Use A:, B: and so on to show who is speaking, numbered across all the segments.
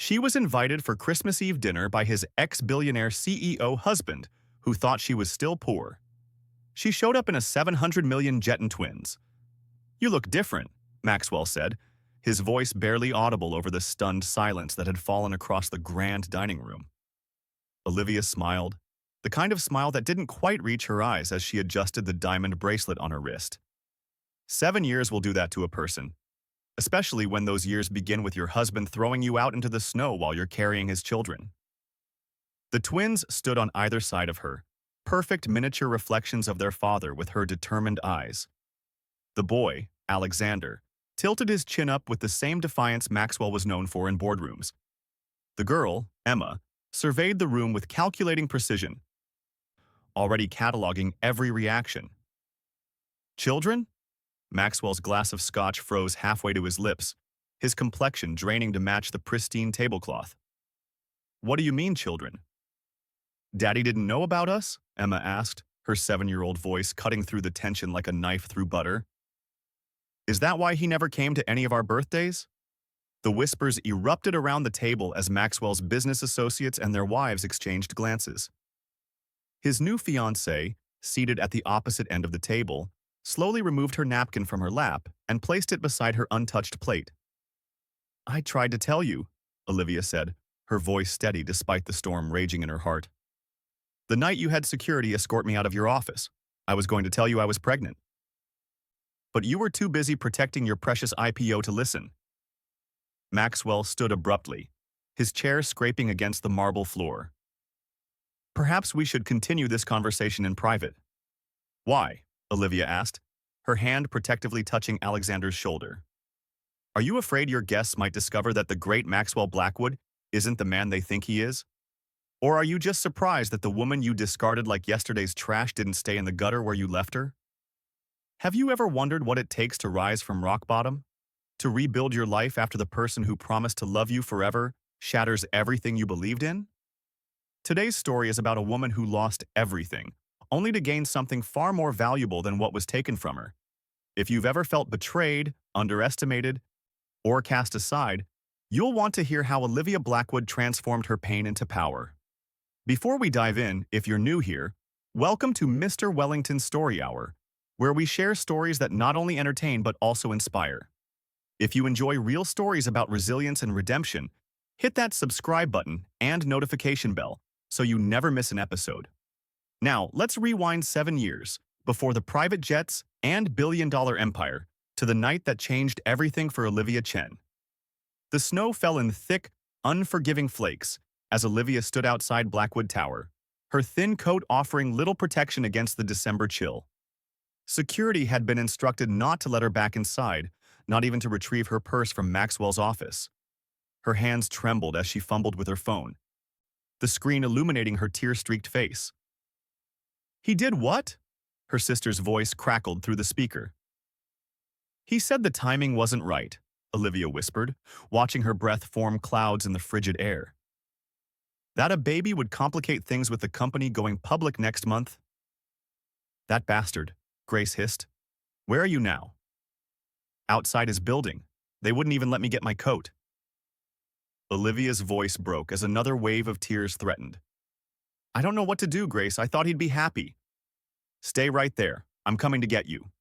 A: She was invited for Christmas Eve dinner by his ex-billionaire CEO husband, who thought she was still poor. She showed up in a 700 million jet and twins. "You look different," Maxwell said, his voice barely audible over the stunned silence that had fallen across the grand dining room. Olivia smiled, the kind of smile that didn't quite reach her eyes as she adjusted the diamond bracelet on her wrist. 7 years will do that to a person, especially when those years begin with your husband throwing you out into the snow while you're carrying his children. The twins stood on either side of her, perfect miniature reflections of their father with her determined eyes. The boy, Alexander, tilted his chin up with the same defiance Maxwell was known for in boardrooms. The girl, Emma, surveyed the room with calculating precision, already cataloging every reaction. "Children?" Maxwell's glass of scotch froze halfway to his lips, his complexion draining to match the pristine tablecloth. "What do you mean, children?" "Daddy didn't know about us?" Emma asked, her 7-year-old voice cutting through the tension like a knife through butter. "Is that why he never came to any of our birthdays?" The whispers erupted around the table as Maxwell's business associates and their wives exchanged glances. His new fiancée, seated at the opposite end of the table, slowly removed her napkin from her lap and placed it beside her untouched plate. "I tried to tell you," Olivia said, her voice steady despite the storm raging in her heart. "The night you had security escort me out of your office, I was going to tell you I was pregnant. But you were too busy protecting your precious IPO to listen." Maxwell stood abruptly, his chair scraping against the marble floor. "Perhaps we should continue this conversation in private." "Why?" Olivia asked, her hand protectively touching Alexander's shoulder. "Are you afraid your guests might discover that the great Maxwell Blackwood isn't the man they think he is? Or are you just surprised that the woman you discarded like yesterday's trash didn't stay in the gutter where you left her? Have you ever wondered what it takes to rise from rock bottom? To rebuild your life after the person who promised to love you forever shatters everything you believed in? Today's story is about a woman who lost everything, only to gain something far more valuable than what was taken from her. If you've ever felt betrayed, underestimated, or cast aside, you'll want to hear how Olivia Blackwood transformed her pain into power. Before we dive in, if you're new here, welcome to Mr. Wellington Story Hour, where we share stories that not only entertain but also inspire. If you enjoy real stories about resilience and redemption, hit that subscribe button and notification bell so you never miss an episode. Now, let's rewind 7 years, before the private jets and billion-dollar empire, to the night that changed everything for Olivia Chen. The snow fell in thick, unforgiving flakes as Olivia stood outside Blackwood Tower, her thin coat offering little protection against the December chill. Security had been instructed not to let her back inside, not even to retrieve her purse from Maxwell's office. Her hands trembled as she fumbled with her phone, the screen illuminating her tear-streaked face. "He did what?" Her sister's voice crackled through the speaker. "He said the timing wasn't right," Olivia whispered, watching her breath form clouds in the frigid air. "That a baby would complicate things with the company going public next month?" "That bastard," Grace hissed. "Where are you now?" "Outside his building. They wouldn't even let me get my coat." Olivia's voice broke as another wave of tears threatened. "I don't know what to do, Grace. I thought he'd be happy." "Stay right there. I'm coming to get you."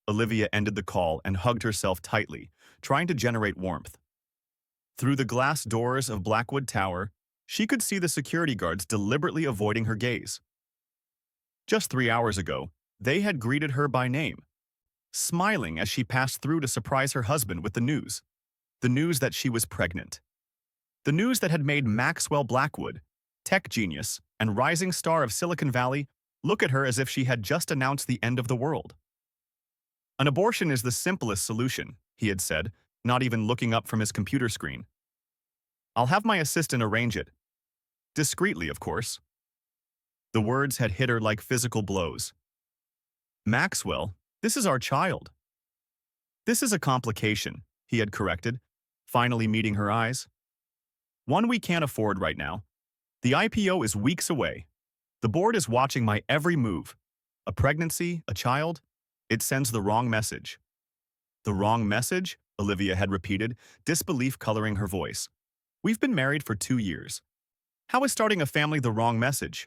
A: Olivia ended the call and hugged herself tightly, trying to generate warmth. Through the glass doors of Blackwood Tower, she could see the security guards deliberately avoiding her gaze. Just 3 hours ago, they had greeted her by name, smiling as she passed through to surprise her husband with the news that she was pregnant. The news that had made Maxwell Blackwood, tech genius and rising star of Silicon Valley, look at her as if she had just announced the end of the world. "An abortion is the simplest solution," he had said, not even looking up from his computer screen. "I'll have my assistant arrange it. Discreetly, of course." The words had hit her like physical blows. "Maxwell, this is our child." "This is a complication," he had corrected, finally meeting her eyes. "One we can't afford right now. The IPO is weeks away. The board is watching my every move. A pregnancy, a child, it sends the wrong message." "The wrong message?" Olivia had repeated, disbelief coloring her voice. We've been married for 2 years. How is starting a family the wrong message?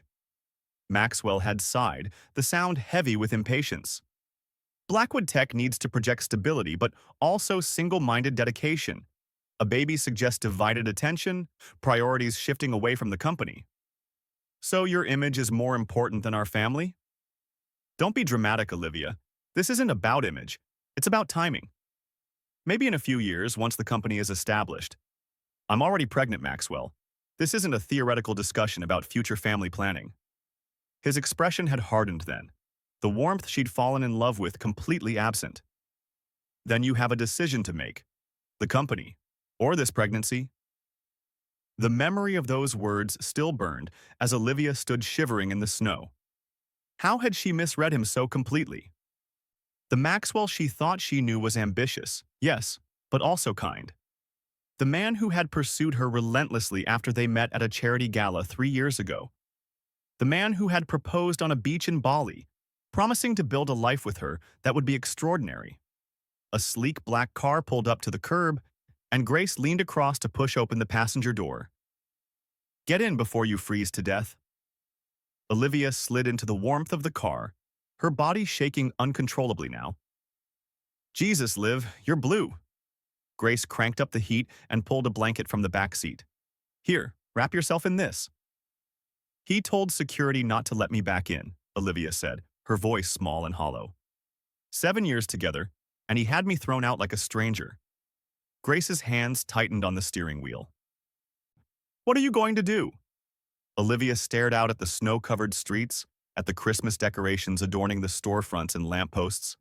A: Maxwell had sighed, the sound heavy with impatience. Blackwood Tech needs to project stability, but also single-minded dedication. A baby suggests divided attention, priorities shifting away from the company. So your image is more important than our family? Don't be dramatic, Olivia. This isn't about image. It's about timing. Maybe in a few years, once the company is established. I'm already pregnant, Maxwell. This isn't a theoretical discussion about future family planning. His expression had hardened then, the warmth she'd fallen in love with completely absent. Then you have a decision to make. The company, or this pregnancy. The memory of those words still burned as Olivia stood shivering in the snow. How had she misread him so completely? The Maxwell she thought she knew was ambitious, yes, but also kind. The man who had pursued her relentlessly after they met at a charity gala 3 years ago. The man who had proposed on a beach in Bali, promising to build a life with her that would be extraordinary. A sleek black car pulled up to the curb, and Grace leaned across to push open the passenger door. Get in before you freeze to death. Olivia slid into the warmth of the car, her body shaking uncontrollably now. Jesus, Liv, you're blue. Grace cranked up the heat and pulled a blanket from the back seat. Here, wrap yourself in this. He told security not to let me back in, Olivia said, her voice small and hollow. 7 years together, and he had me thrown out like a stranger. Grace's hands tightened on the steering wheel. What are you going to do? Olivia stared out at the snow-covered streets, at the Christmas decorations adorning the storefronts and lampposts.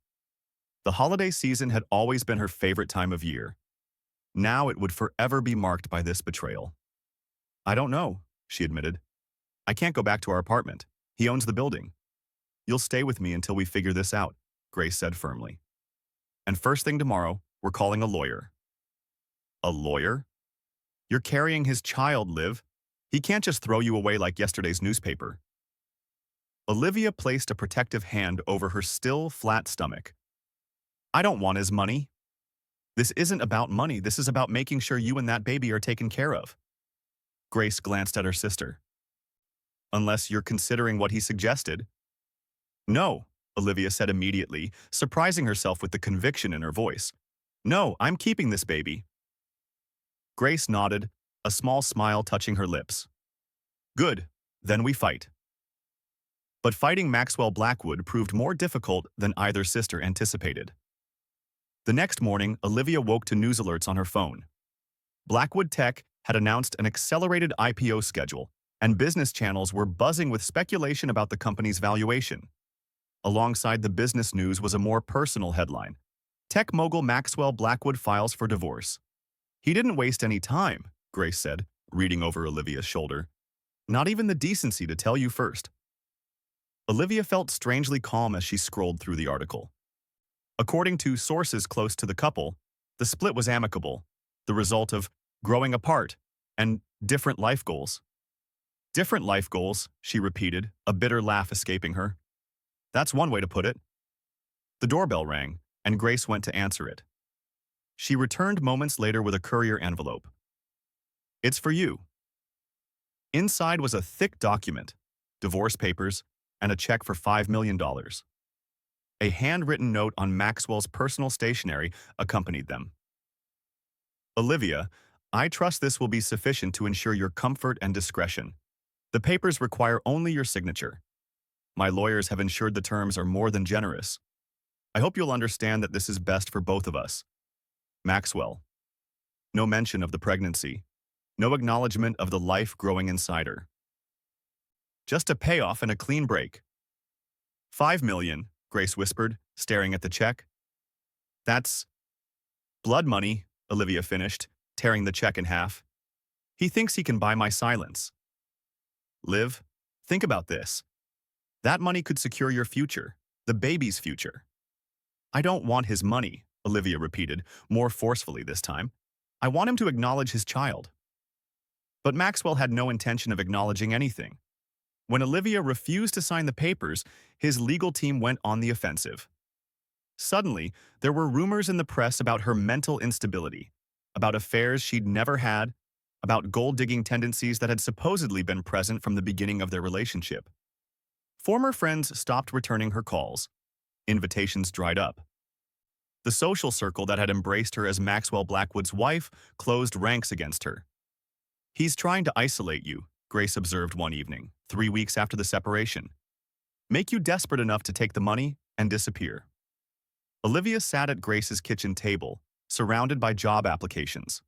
A: The holiday season had always been her favorite time of year. Now it would forever be marked by this betrayal. I don't know, she admitted. I can't go back to our apartment. He owns the building. You'll stay with me until we figure this out, Grace said firmly. And first thing tomorrow, we're calling a lawyer. A lawyer? You're carrying his child, Liv. He can't just throw you away like yesterday's newspaper. Olivia placed a protective hand over her still, flat stomach. I don't want his money. This isn't about money. This is about making sure you and that baby are taken care of. Grace glanced at her sister. Unless you're considering what he suggested. No, Olivia said immediately, surprising herself with the conviction in her voice. No, I'm keeping this baby. Grace nodded, a small smile touching her lips. Good, then we fight. But fighting Maxwell Blackwood proved more difficult than either sister anticipated. The next morning, Olivia woke to news alerts on her phone. Blackwood Tech had announced an accelerated IPO schedule, and business channels were buzzing with speculation about the company's valuation. Alongside the business news was a more personal headline. Tech mogul Maxwell Blackwood files for divorce. He didn't waste any time, Grace said, reading over Olivia's shoulder. Not even the decency to tell you first. Olivia felt strangely calm as she scrolled through the article. According to sources close to the couple, the split was amicable, the result of growing apart and different life goals. Different life goals, she repeated, a bitter laugh escaping her. That's one way to put it. The doorbell rang, and Grace went to answer it. She returned moments later with a courier envelope. It's for you. Inside was a thick document, divorce papers, and a check for $5 million. A handwritten note on Maxwell's personal stationery accompanied them. Olivia, I trust this will be sufficient to ensure your comfort and discretion. The papers require only your signature. My lawyers have ensured the terms are more than generous. I hope you'll understand that this is best for both of us. Maxwell. No mention of the pregnancy. No acknowledgement of the life growing inside her. Just a payoff and a clean break. $5 million, Grace whispered, staring at the check. That's blood money, Olivia finished, tearing the check in half. He thinks he can buy my silence. Liv, think about this. That money could secure your future, the baby's future. I don't want his money, Olivia repeated, more forcefully this time. I want him to acknowledge his child. But Maxwell had no intention of acknowledging anything. When Olivia refused to sign the papers, his legal team went on the offensive. Suddenly, there were rumors in the press about her mental instability, about affairs she'd never had, about gold-digging tendencies that had supposedly been present from the beginning of their relationship. Former friends stopped returning her calls. Invitations dried up. The social circle that had embraced her as Maxwell Blackwood's wife closed ranks against her. "He's trying to isolate you," Grace observed one evening, 3 weeks after the separation. "Make you desperate enough to take the money and disappear." Olivia sat at Grace's kitchen table, surrounded by job applications.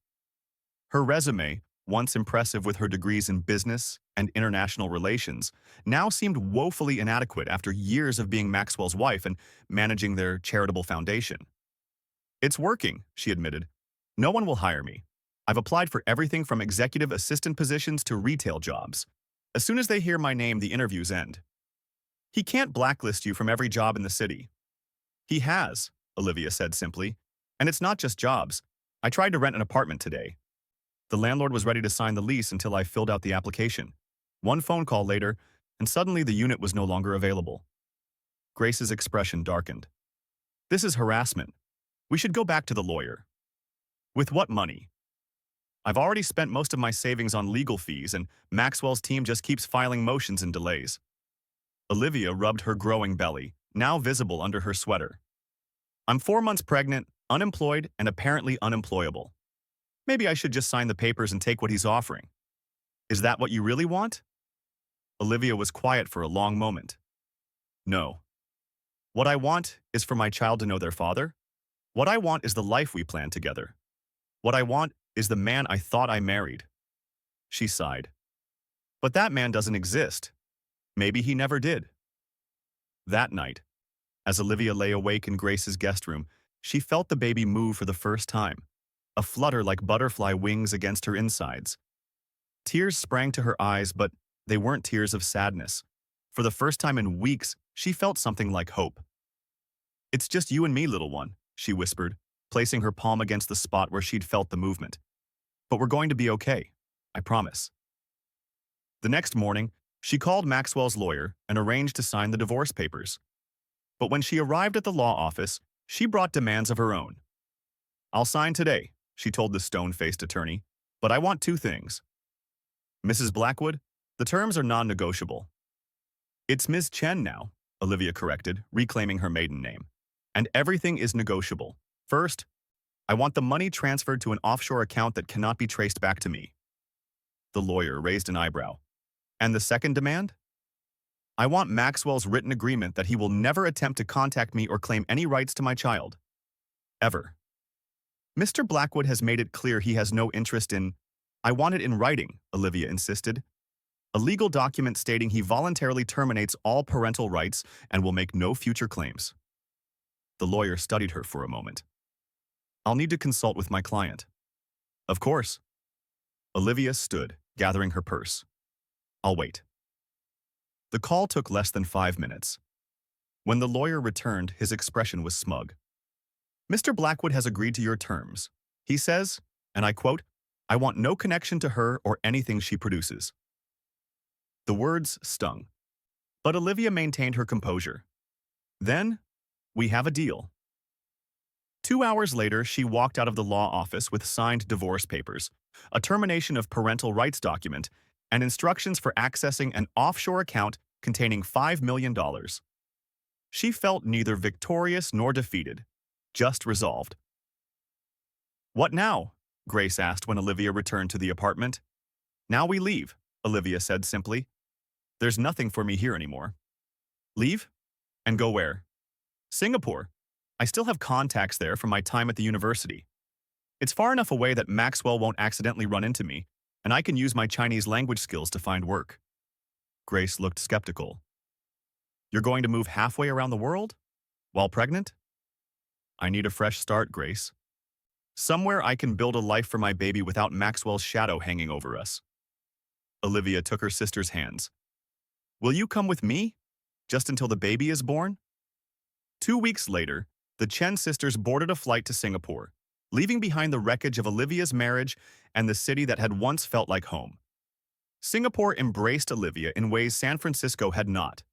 A: Her resume, once impressive with her degrees in business and international relations, now seemed woefully inadequate after years of being Maxwell's wife and managing their charitable foundation. "It's working," she admitted. "No one will hire me. I've applied for everything from executive assistant positions to retail jobs. As soon as they hear my name, the interviews end." "He can't blacklist you from every job in the city." "He has," Olivia said simply. "And it's not just jobs. I tried to rent an apartment today. The landlord was ready to sign the lease until I filled out the application. One phone call later, and suddenly the unit was no longer available." Grace's expression darkened. "This is harassment. We should go back to the lawyer." "With what money?" "I've already spent most of my savings on legal fees, and Maxwell's team just keeps filing motions and delays." Olivia rubbed her growing belly, now visible under her sweater. "I'm 4 months pregnant, unemployed, and apparently unemployable. Maybe I should just sign the papers and take what he's offering." "Is that what you really want?" Olivia was quiet for a long moment. "No. What I want is for my child to know their father. What I want is the life we planned together. What I want is the man I thought I married." She sighed. "But that man doesn't exist. Maybe he never did." That night, as Olivia lay awake in Grace's guest room, she felt the baby move for the first time, a flutter like butterfly wings against her insides. Tears sprang to her eyes, but they weren't tears of sadness. For the first time in weeks, she felt something like hope. "It's just you and me, little one," she whispered, placing her palm against the spot where she'd felt the movement. "But we're going to be okay. I promise." The next morning, she called Maxwell's lawyer and arranged to sign the divorce papers. But when she arrived at the law office, she brought demands of her own. "I'll sign today," she told the stone-faced attorney, "but I want 2 things. Mrs. Blackwood, the terms are non-negotiable." "It's Ms. Chen now," Olivia corrected, reclaiming her maiden name. "And everything is negotiable. First, I want the money transferred to an offshore account that cannot be traced back to me." The lawyer raised an eyebrow. "And the second demand?" "I want Maxwell's written agreement that he will never attempt to contact me or claim any rights to my child. Ever. Mr. Blackwood has made it clear he has no interest in—" "I want it in writing," Olivia insisted. "A legal document stating he voluntarily terminates all parental rights and will make no future claims." The lawyer studied her for a moment. "I'll need to consult with my client." "Of course." Olivia stood, gathering her purse. "I'll wait." The call took less than 5 minutes. When the lawyer returned, his expression was smug. "Mr. Blackwood has agreed to your terms. He says, and I quote, 'I want no connection to her or anything she produces.'" The words stung, but Olivia maintained her composure. "Then, we have a deal." 2 hours later, she walked out of the law office with signed divorce papers, a termination of parental rights document, and instructions for accessing an offshore account containing $5 million. She felt neither victorious nor defeated, just resolved. "What now?" Grace asked when Olivia returned to the apartment. "Now we leave," Olivia said simply. "There's nothing for me here anymore." "Leave? And go where?" "Singapore. I still have contacts there from my time at the university. It's far enough away that Maxwell won't accidentally run into me, and I can use my Chinese language skills to find work." Grace looked skeptical. "You're going to move halfway around the world? While pregnant?" "I need a fresh start, Grace. Somewhere I can build a life for my baby without Maxwell's shadow hanging over us." Olivia took her sister's hands. "Will you come with me? Just until the baby is born?" 2 weeks later, the Chen sisters boarded a flight to Singapore, leaving behind the wreckage of Olivia's marriage and the city that had once felt like home. Singapore embraced Olivia in ways San Francisco had not.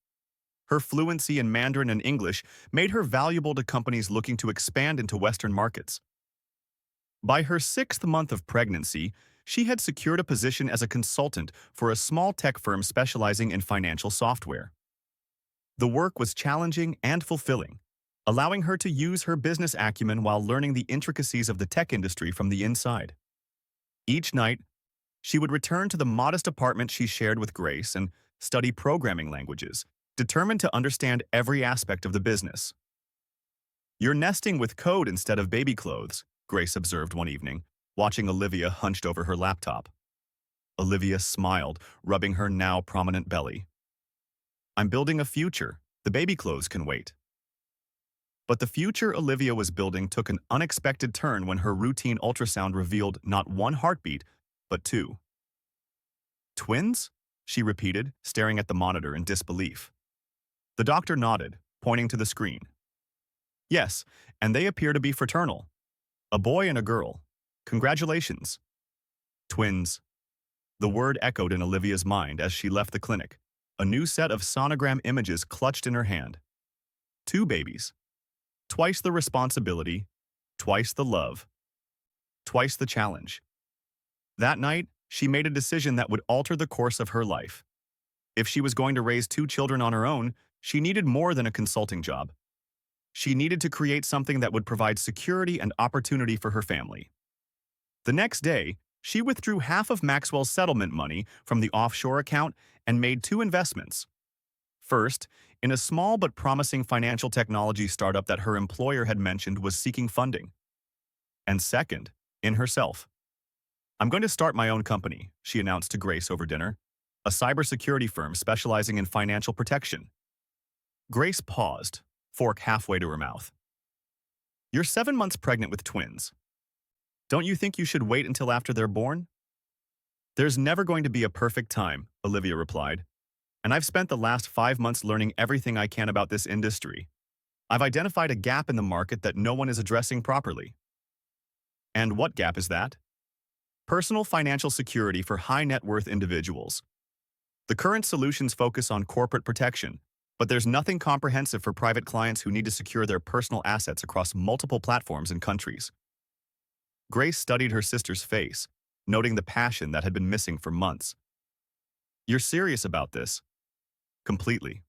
A: Her fluency in Mandarin and English made her valuable to companies looking to expand into Western markets. By her 6th month of pregnancy, she had secured a position as a consultant for a small tech firm specializing in financial software. The work was challenging and fulfilling, allowing her to use her business acumen while learning the intricacies of the tech industry from the inside. Each night, she would return to the modest apartment she shared with Grace and study programming languages, determined to understand every aspect of the business. "You're nesting with code instead of baby clothes," Grace observed one evening, watching Olivia hunched over her laptop. Olivia smiled, rubbing her now prominent belly. "I'm building a future. The baby clothes can wait." But the future Olivia was building took an unexpected turn when her routine ultrasound revealed not one heartbeat, but two. "Twins?" she repeated, staring at the monitor in disbelief. The doctor nodded, pointing to the screen. "Yes, and they appear to be fraternal. A boy and a girl. Congratulations." Twins. The word echoed in Olivia's mind as she left the clinic, a new set of sonogram images clutched in her hand. Two babies. Twice the responsibility, twice the love, twice the challenge. That night, she made a decision that would alter the course of her life. If she was going to raise two children on her own, she needed more than a consulting job. She needed to create something that would provide security and opportunity for her family. The next day, she withdrew half of Maxwell's settlement money from the offshore account and made two investments. First, in a small but promising financial technology startup that her employer had mentioned was seeking funding. And second, in herself. "I'm going to start my own company," she announced to Grace over dinner, "a cybersecurity firm specializing in financial protection." Grace paused, fork halfway to her mouth. "You're 7 months pregnant with twins. Don't you think you should wait until after they're born?" "There's never going to be a perfect time," Olivia replied, "and I've spent the last 5 months learning everything I can about this industry. I've identified a gap in the market that no one is addressing properly." "And what gap is that?" "Personal financial security for high-net-worth individuals. The current solutions focus on corporate protection, but there's nothing comprehensive for private clients who need to secure their personal assets across multiple platforms and countries." Grace studied her sister's face, noting the passion that had been missing for months. "You're serious about this?" "Completely."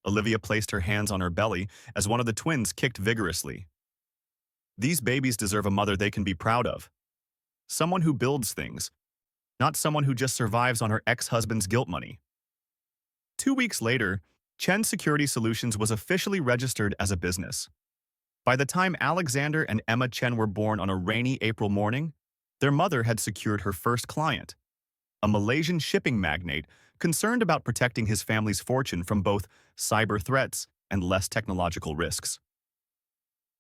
A: Olivia placed her hands on her belly as one of the twins kicked vigorously. "These babies deserve a mother they can be proud of. Someone who builds things, not someone who just survives on her ex-husband's guilt money." 2 weeks later, Chen Security Solutions was officially registered as a business. By the time Alexander and Emma Chen were born on a rainy April morning, their mother had secured her first client, a Malaysian shipping magnate concerned about protecting his family's fortune from both cyber threats and less technological risks.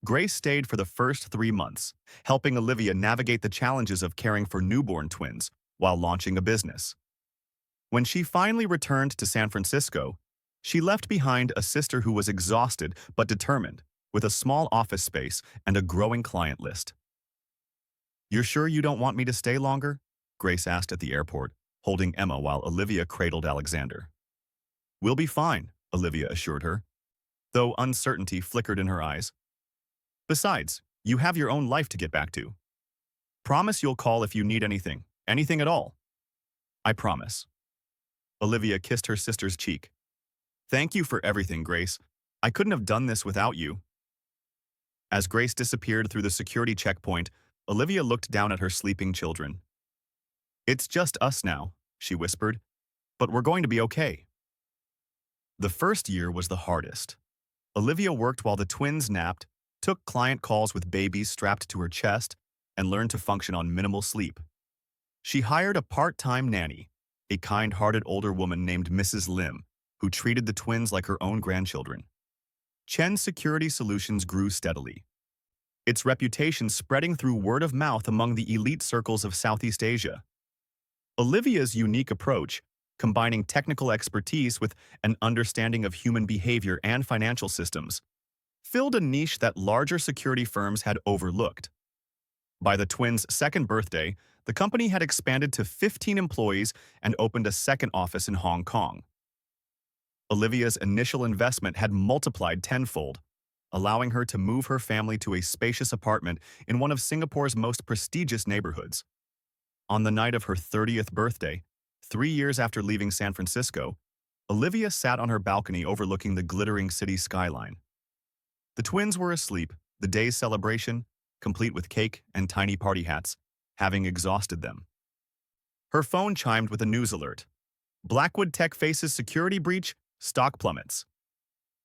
A: Grace stayed for the first 3 months, helping Olivia navigate the challenges of caring for newborn twins while launching a business. When she finally returned to San Francisco, she left behind a sister who was exhausted but determined, with a small office space and a growing client list. "You're sure you don't want me to stay longer?" Grace asked at the airport, holding Emma while Olivia cradled Alexander. "We'll be fine," Olivia assured her, though uncertainty flickered in her eyes. "Besides, you have your own life to get back to. Promise you'll call if you need anything, anything at all." "I promise." Olivia kissed her sister's cheek. "Thank you for everything, Grace. I couldn't have done this without you." As Grace disappeared through the security checkpoint, Olivia looked down at her sleeping children. "It's just us now," she whispered, "but we're going to be okay." The first year was the hardest. Olivia worked while the twins napped, took client calls with babies strapped to her chest, and learned to function on minimal sleep. She hired a part-time nanny, a kind-hearted older woman named Mrs. Lim, who treated the twins like her own grandchildren. Chen Security Solutions grew steadily, its reputation spreading through word of mouth among the elite circles of Southeast Asia. Olivia's unique approach, combining technical expertise with an understanding of human behavior and financial systems, filled a niche that larger security firms had overlooked. By the twins' second birthday, the company had expanded to 15 employees and opened a second office in Hong Kong. Olivia's initial investment had multiplied tenfold, allowing her to move her family to a spacious apartment in one of Singapore's most prestigious neighborhoods. On the night of her 30th birthday, 3 years after leaving San Francisco, Olivia sat on her balcony overlooking the glittering city skyline. The twins were asleep, the day's celebration, complete with cake and tiny party hats, having exhausted them. Her phone chimed with a news alert. Blackwood Tech faces security breach, stock plummets.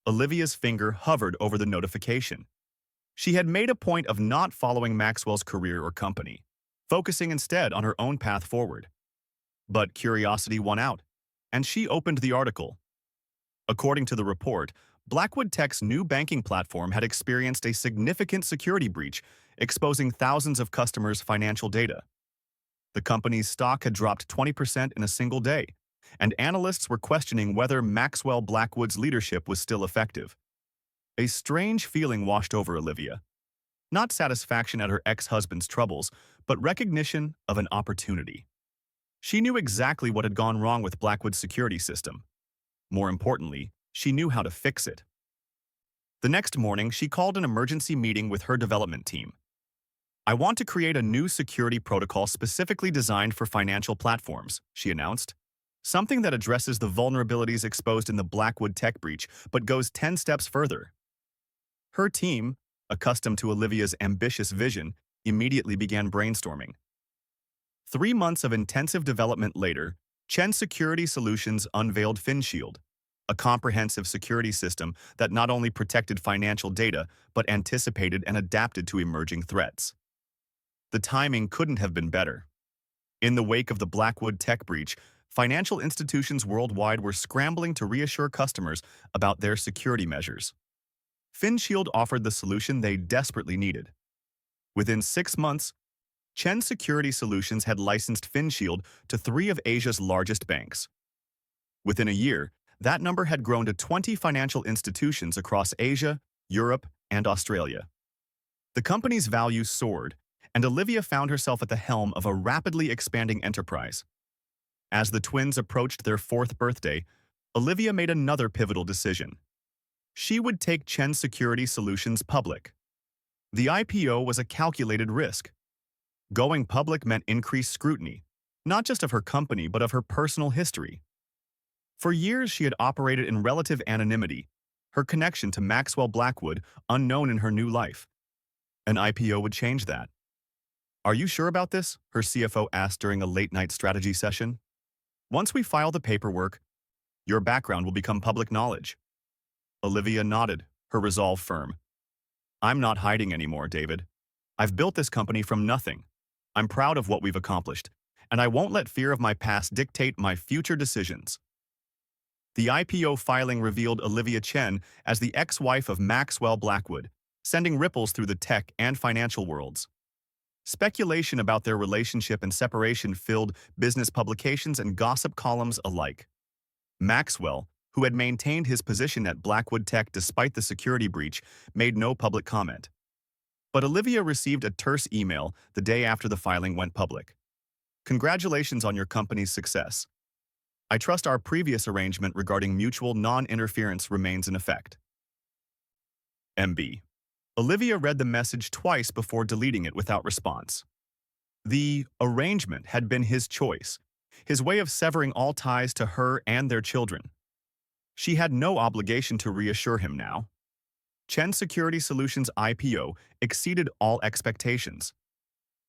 A: Olivia's finger hovered over the notification. She had made a point of not following Maxwell's career or company, focusing instead on her own path forward. But curiosity won out, and she opened the article. According to the report, Blackwood Tech's new banking platform had experienced a significant security breach, exposing thousands of customers' financial data. The company's stock had dropped 20% in a single day, and analysts were questioning whether Maxwell Blackwood's leadership was still effective. A strange feeling washed over Olivia. Not satisfaction at her ex-husband's troubles, but recognition of an opportunity. She knew exactly what had gone wrong with Blackwood's security system. More importantly, she knew how to fix it. The next morning, she called an emergency meeting with her development team. "I want to create a new security protocol specifically designed for financial platforms," she announced. "Something that addresses the vulnerabilities exposed in the Blackwood Tech breach, but goes 10 steps further." Her team, accustomed to Olivia's ambitious vision, immediately began brainstorming. 3 months of intensive development later, Chen Security Solutions unveiled FinShield, a comprehensive security system that not only protected financial data but anticipated and adapted to emerging threats. The timing couldn't have been better. In the wake of the Blackwood Tech breach, financial institutions worldwide were scrambling to reassure customers about their security measures. FinShield offered the solution they desperately needed. Within 6 months, Chen Security Solutions had licensed FinShield to 3 of Asia's largest banks. Within a year, that number had grown to 20 financial institutions across Asia, Europe, and Australia. The company's value soared, and Olivia found herself at the helm of a rapidly expanding enterprise. As the twins approached their 4th birthday, Olivia made another pivotal decision. She would take Chen Security Solutions public. The IPO was a calculated risk. Going public meant increased scrutiny, not just of her company but of her personal history. For years, she had operated in relative anonymity, her connection to Maxwell Blackwood unknown in her new life. An IPO would change that. "Are you sure about this?" her CFO asked during a late-night strategy session. "Once we file the paperwork, your background will become public knowledge." Olivia nodded, her resolve firm. "I'm not hiding anymore, David. I've built this company from nothing. I'm proud of what we've accomplished, and I won't let fear of my past dictate my future decisions." The IPO filing revealed Olivia Chen as the ex-wife of Maxwell Blackwood, sending ripples through the tech and financial worlds. Speculation about their relationship and separation filled business publications and gossip columns alike. Maxwell, who had maintained his position at Blackwood Tech despite the security breach, made no public comment. But Olivia received a terse email the day after the filing went public. "Congratulations on your company's success. I trust our previous arrangement regarding mutual non-interference remains in effect." MB. Olivia read the message twice before deleting it without response. The arrangement had been his choice, his way of severing all ties to her and their children. She had no obligation to reassure him now. Chen Security Solutions' IPO exceeded all expectations.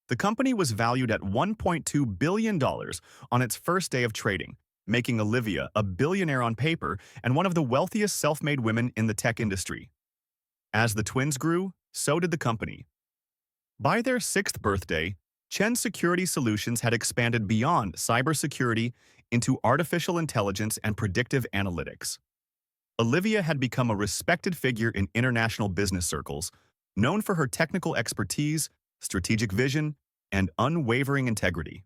A: The company was valued at $1.2 billion on its first day of trading, making Olivia a billionaire on paper and one of the wealthiest self-made women in the tech industry. As the twins grew, so did the company. By their 6th birthday, Chen Security Solutions had expanded beyond cybersecurity into artificial intelligence and predictive analytics. Olivia had become a respected figure in international business circles, known for her technical expertise, strategic vision, and unwavering integrity.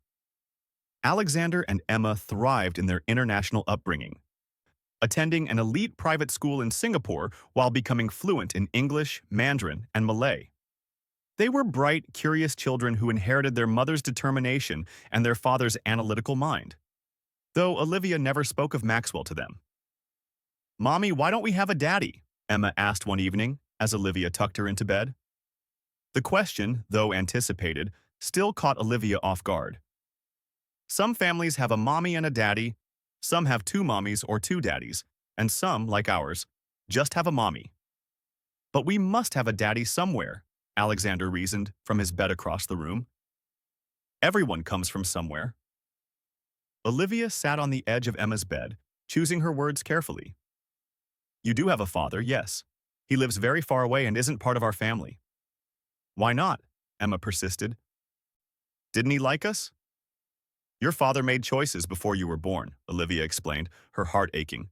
A: Alexander and Emma thrived in their international upbringing, attending an elite private school in Singapore while becoming fluent in English, Mandarin, and Malay. They were bright, curious children who inherited their mother's determination and their father's analytical mind, though Olivia never spoke of Maxwell to them. "Mommy, why don't we have a daddy?" Emma asked one evening as Olivia tucked her into bed. The question, though anticipated, still caught Olivia off guard. Some families have a mommy and a daddy, some have two mommies or two daddies, and some, like ours, just have a mommy. But we must have a daddy somewhere, Alexander reasoned from his bed across the room. Everyone comes from somewhere. Olivia sat on the edge of Emma's bed, choosing her words carefully. You do have a father, yes. He lives very far away and isn't part of our family. Why not? Emma persisted. Didn't he like us? Your father made choices before you were born, Olivia explained, her heart aching.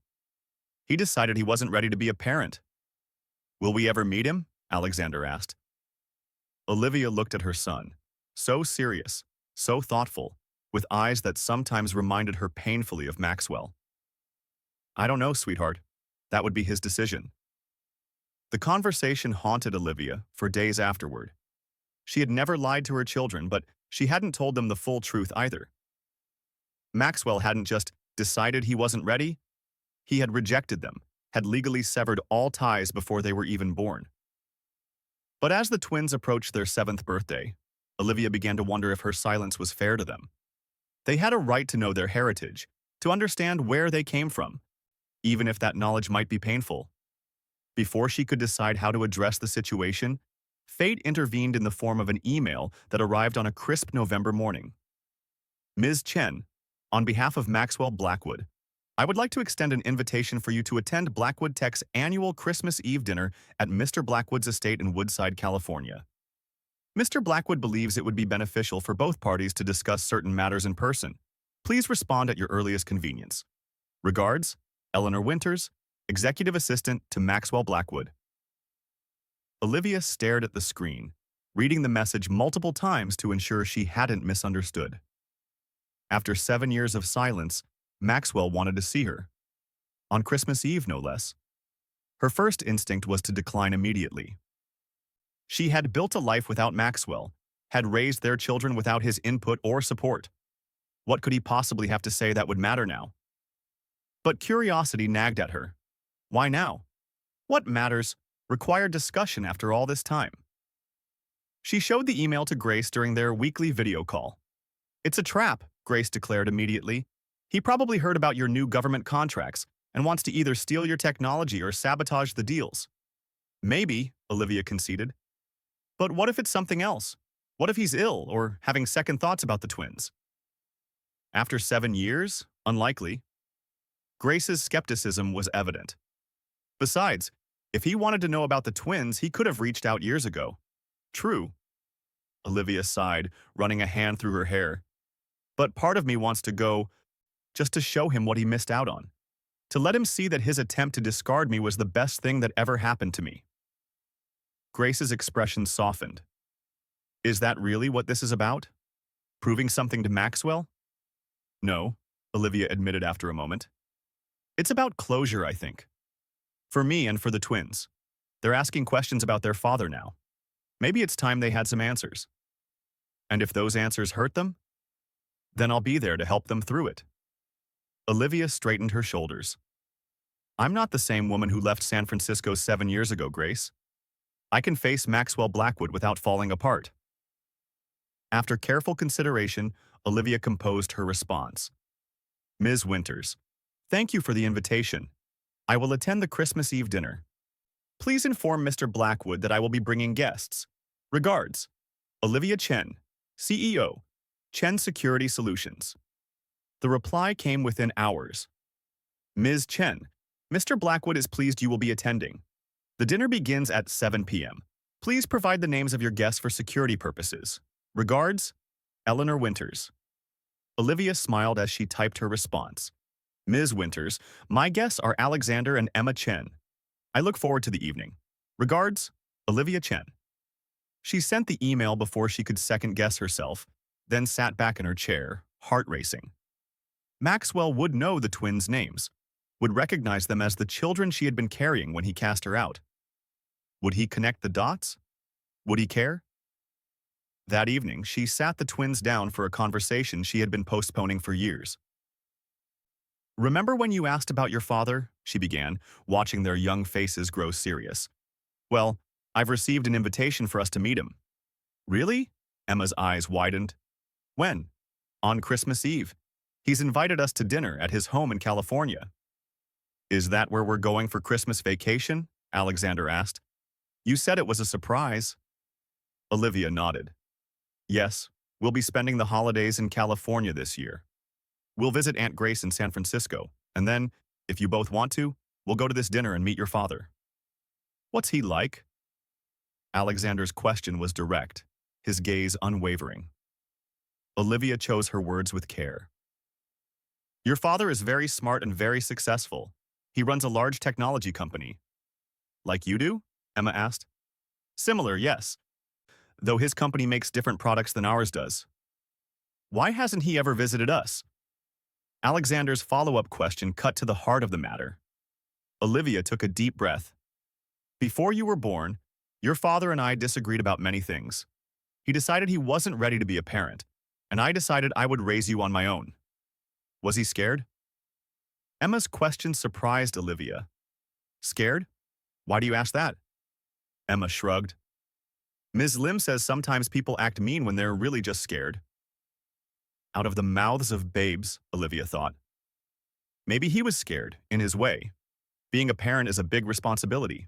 A: He decided he wasn't ready to be a parent. Will we ever meet him? Alexander asked. Olivia looked at her son, so serious, so thoughtful, with eyes that sometimes reminded her painfully of Maxwell. I don't know, sweetheart. That would be his decision. The conversation haunted Olivia for days afterward. She had never lied to her children, but she hadn't told them the full truth either. Maxwell hadn't just decided he wasn't ready. He had rejected them, had legally severed all ties before they were even born. But as the twins approached their 7th birthday, Olivia began to wonder if her silence was fair to them. They had a right to know their heritage, to understand where they came from, even if that knowledge might be painful. Before she could decide how to address the situation, fate intervened in the form of an email that arrived on a crisp November morning. Ms. Chen, on behalf of Maxwell Blackwood, I would like to extend an invitation for you to attend Blackwood Tech's annual Christmas Eve dinner at Mr. Blackwood's estate in Woodside, California. Mr. Blackwood believes it would be beneficial for both parties to discuss certain matters in person. Please respond at your earliest convenience. Regards, Eleanor Winters, Executive Assistant to Maxwell Blackwood. Olivia stared at the screen, reading the message multiple times to ensure she hadn't misunderstood. After 7 years of silence, Maxwell wanted to see her. On Christmas Eve, no less. Her first instinct was to decline immediately. She had built a life without Maxwell, had raised their children without his input or support. What could he possibly have to say that would matter now? But curiosity nagged at her. Why now? What matters required discussion after all this time. She showed the email to Grace during their weekly video call. It's a trap, Grace declared immediately. He probably heard about your new government contracts and wants to either steal your technology or sabotage the deals. Maybe, Olivia conceded. But what if it's something else? What if he's ill or having second thoughts about the twins? After 7 years? Unlikely. Grace's skepticism was evident. Besides, if he wanted to know about the twins, he could have reached out years ago. True. Olivia sighed, running a hand through her hair. But part of me wants to go just to show him what he missed out on. To let him see that his attempt to discard me was the best thing that ever happened to me. Grace's expression softened. Is that really what this is about? Proving something to Maxwell? No, Olivia admitted after a moment. It's about closure, I think. For me and for the twins. They're asking questions about their father now. Maybe it's time they had some answers. And if those answers hurt them, then I'll be there to help them through it. Olivia straightened her shoulders. I'm not the same woman who left San Francisco 7 years ago, Grace. I can face Maxwell Blackwood without falling apart. After careful consideration, Olivia composed her response. Ms. Winters, thank you for the invitation. I will attend the Christmas Eve dinner. Please inform Mr. Blackwood that I will be bringing guests. Regards, Olivia Chen, CEO, Chen Security Solutions. The reply came within hours. Ms. Chen, Mr. Blackwood is pleased you will be attending. The dinner begins at 7 p.m. Please provide the names of your guests for security purposes. Regards, Eleanor Winters. Olivia smiled as she typed her response. Ms. Winters, my guests are Alexander and Emma Chen. I look forward to the evening. Regards, Olivia Chen. She sent the email before she could second-guess herself, then sat back in her chair, heart racing. Maxwell would know the twins' names, would recognize them as the children she had been carrying when he cast her out. Would he connect the dots? Would he care? That evening, she sat the twins down for a conversation she had been postponing for years. Remember when you asked about your father? She began, watching their young faces grow serious. Well, I've received an invitation for us to meet him. Really? Emma's eyes widened. When? On Christmas Eve. He's invited us to dinner at his home in California. Is that where we're going for Christmas vacation? Alexander asked. You said it was a surprise. Olivia nodded. Yes, we'll be spending the holidays in California this year. We'll visit Aunt Grace in San Francisco, and then, if you both want to, we'll go to this dinner and meet your father. What's he like? Alexander's question was direct, his gaze unwavering. Olivia chose her words with care. Your father is very smart and very successful. He runs a large technology company. Like you do? Emma asked. Similar, yes. Though his company makes different products than ours does. Why hasn't he ever visited us? Alexander's follow-up question cut to the heart of the matter. Olivia took a deep breath. Before you were born, your father and I disagreed about many things. He decided he wasn't ready to be a parent, and I decided I would raise you on my own. Was he scared? Emma's question surprised Olivia. Scared? Why do you ask that? Emma shrugged. Ms. Lim says sometimes people act mean when they're really just scared. Out of the mouths of babes, Olivia thought. Maybe he was scared, in his way. Being a parent is a big responsibility.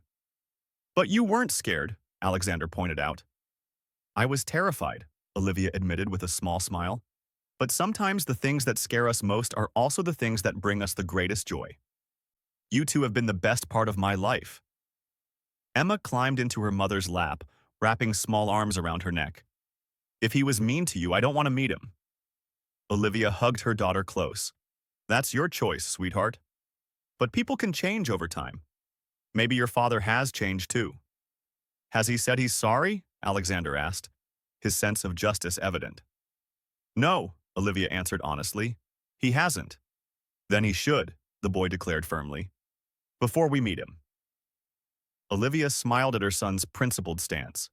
A: But you weren't scared, Alexander pointed out. I was terrified, Olivia admitted with a small smile. But sometimes the things that scare us most are also the things that bring us the greatest joy. You two have been the best part of my life. Emma climbed into her mother's lap, wrapping small arms around her neck. If he was mean to you, I don't want to meet him. Olivia hugged her daughter close. That's your choice, sweetheart. But people can change over time. Maybe your father has changed too. Has he said he's sorry? Alexander asked, his sense of justice evident. No, Olivia answered honestly. He hasn't. Then he should, the boy declared firmly. Before we meet him. Olivia smiled at her son's principled stance.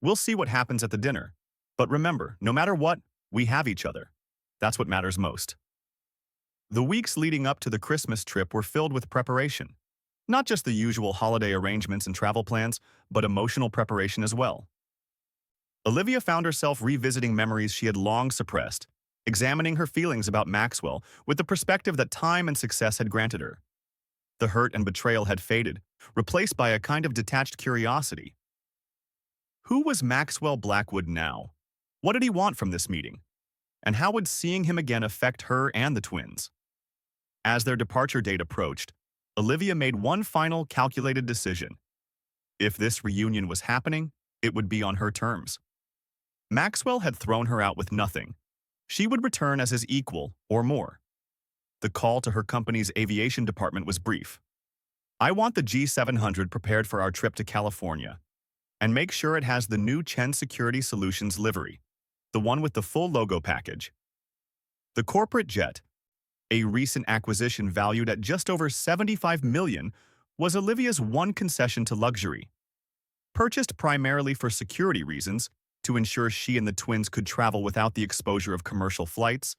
A: We'll see what happens at the dinner. But remember, no matter what, we have each other. That's what matters most. The weeks leading up to the Christmas trip were filled with preparation. Not just the usual holiday arrangements and travel plans, but emotional preparation as well. Olivia found herself revisiting memories she had long suppressed, examining her feelings about Maxwell with the perspective that time and success had granted her. The hurt and betrayal had faded, replaced by a kind of detached curiosity. Who was Maxwell Blackwood now? What did he want from this meeting? And how would seeing him again affect her and the twins? As their departure date approached, Olivia made one final calculated decision. If this reunion was happening, it would be on her terms. Maxwell had thrown her out with nothing. She would return as his equal or more. The call to her company's aviation department was brief. I want the G700 prepared for our trip to California. And make sure it has the new Chen Security Solutions livery, the one with the full logo package. The corporate jet, a recent acquisition valued at just over $75 million, was Olivia's one concession to luxury. Purchased primarily for security reasons, to ensure she and the twins could travel without the exposure of commercial flights,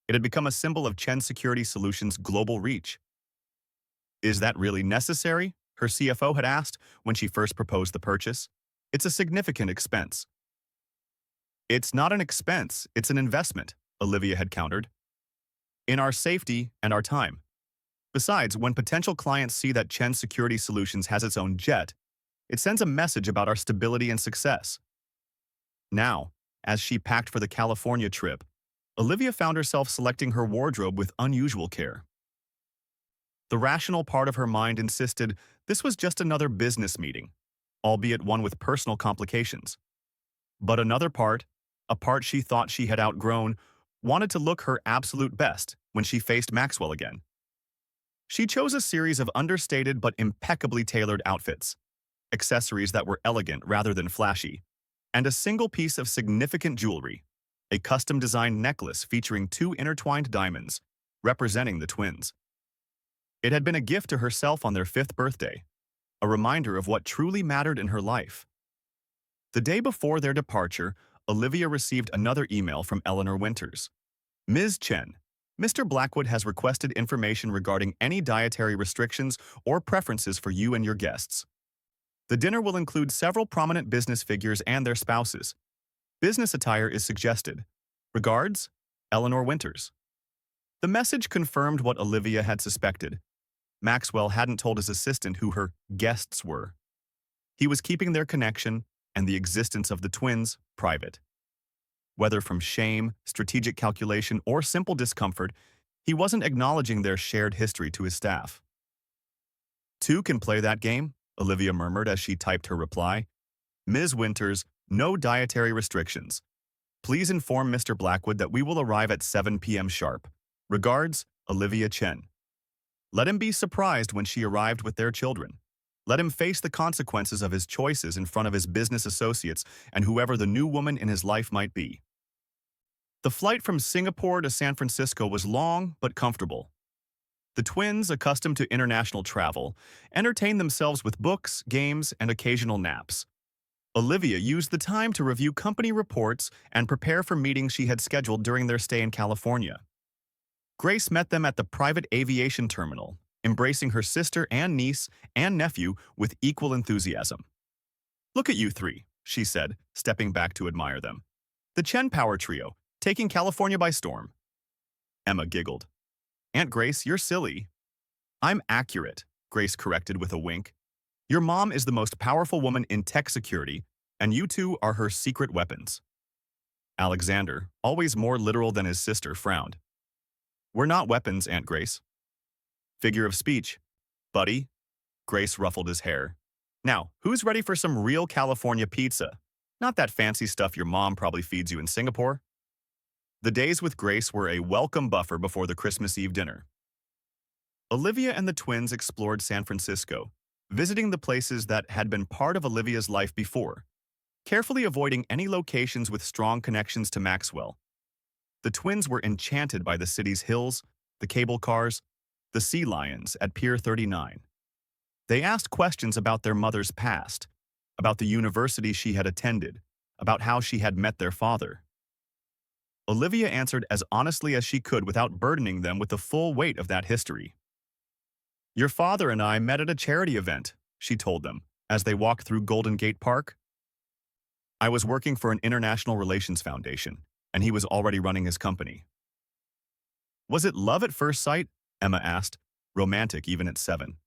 A: it had become a symbol of Chen Security Solutions' global reach. Is that really necessary? Her CFO had asked when she first proposed the purchase. It's a significant expense. It's not an expense, it's an investment, Olivia had countered. In our safety and our time. Besides, when potential clients see that Chen Security Solutions has its own jet, it sends a message about our stability and success. Now, as she packed for the California trip, Olivia found herself selecting her wardrobe with unusual care. The rational part of her mind insisted this was just another business meeting, albeit one with personal complications. But another part, a part she thought she had outgrown, wanted to look her absolute best when she faced Maxwell again. She chose a series of understated but impeccably tailored outfits, accessories that were elegant rather than flashy, and a single piece of significant jewelry, a custom-designed necklace featuring 2 intertwined diamonds, representing the twins. It had been a gift to herself on their 5th birthday, a reminder of what truly mattered in her life. The day before their departure, Olivia received another email from Eleanor Winters. Ms. Chen, Mr. Blackwood has requested information regarding any dietary restrictions or preferences for you and your guests. The dinner will include several prominent business figures and their spouses. Business attire is suggested. Regards, Eleanor Winters. The message confirmed what Olivia had suspected. Maxwell hadn't told his assistant who her guests were. He was keeping their connection and the existence of the twins private. Whether from shame, strategic calculation, or simple discomfort, he wasn't acknowledging their shared history to his staff. "Two can play that game," Olivia murmured as she typed her reply. "Ms. Winters, no dietary restrictions. Please inform Mr. Blackwood that we will arrive at 7 p.m. sharp. Regards, Olivia Chen." Let him be surprised when she arrived with their children. Let him face the consequences of his choices in front of his business associates and whoever the new woman in his life might be. The flight from Singapore to San Francisco was long but comfortable. The twins, accustomed to international travel, entertained themselves with books, games, and occasional naps. Olivia used the time to review company reports and prepare for meetings she had scheduled during their stay in California. Grace met them at the private aviation terminal, embracing her sister and niece and nephew with equal enthusiasm. "Look at you three," she said, stepping back to admire them. "The Chen Power Trio, taking California by storm." Emma giggled. "Aunt Grace, you're silly." "I'm accurate," Grace corrected with a wink. "Your mom is the most powerful woman in tech security, and you two are her secret weapons." Alexander, always more literal than his sister, frowned. "We're not weapons, Aunt Grace." "Figure of speech, buddy." Grace ruffled his hair. "Now, who's ready for some real California pizza? Not that fancy stuff your mom probably feeds you in Singapore." The days with Grace were a welcome buffer before the Christmas Eve dinner. Olivia and the twins explored San Francisco, visiting the places that had been part of Olivia's life before, carefully avoiding any locations with strong connections to Maxwell. The twins were enchanted by the city's hills, the cable cars, the sea lions at Pier 39. They asked questions about their mother's past, about the university she had attended, about how she had met their father. Olivia answered as honestly as she could without burdening them with the full weight of that history. "Your father and I met at a charity event," she told them, as they walked through Golden Gate Park. "I was working for an international relations foundation, and he was already running his company." "Was it love at first sight?" Emma asked, romantic even at 7.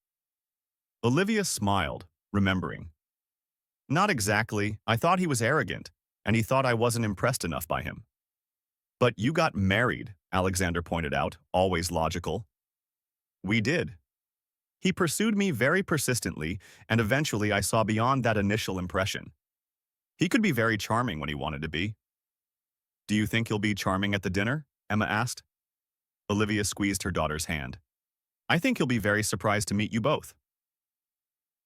A: Olivia smiled, remembering. "Not exactly. I thought he was arrogant, and he thought I wasn't impressed enough by him." "But you got married," Alexander pointed out, always logical. "We did. He pursued me very persistently, and eventually I saw beyond that initial impression. He could be very charming when he wanted to be." "Do you think he'll be charming at the dinner?" Emma asked. Olivia squeezed her daughter's hand. "I think he'll be very surprised to meet you both."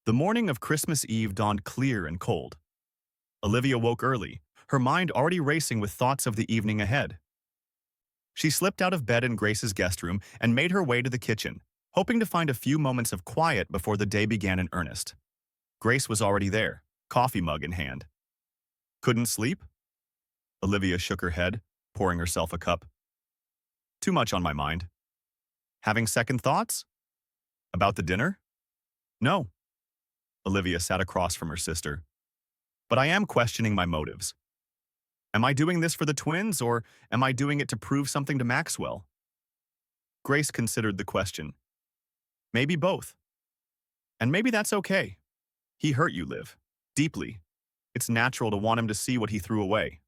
A: The morning of Christmas Eve dawned clear and cold. Olivia woke early, her mind already racing with thoughts of the evening ahead. She slipped out of bed in Grace's guest room and made her way to the kitchen, hoping to find a few moments of quiet before the day began in earnest. Grace was already there, coffee mug in hand. "Couldn't sleep?" Olivia shook her head, pouring herself a cup. "Too much on my mind." "Having second thoughts?" "About the dinner?" "No." Olivia sat across from her sister. "But I am questioning my motives. Am I doing this for the twins, or am I doing it to prove something to Maxwell?" Grace considered the question. "Maybe both. And maybe that's okay. He hurt you, Liv. Deeply. It's natural to want him to see what he threw away."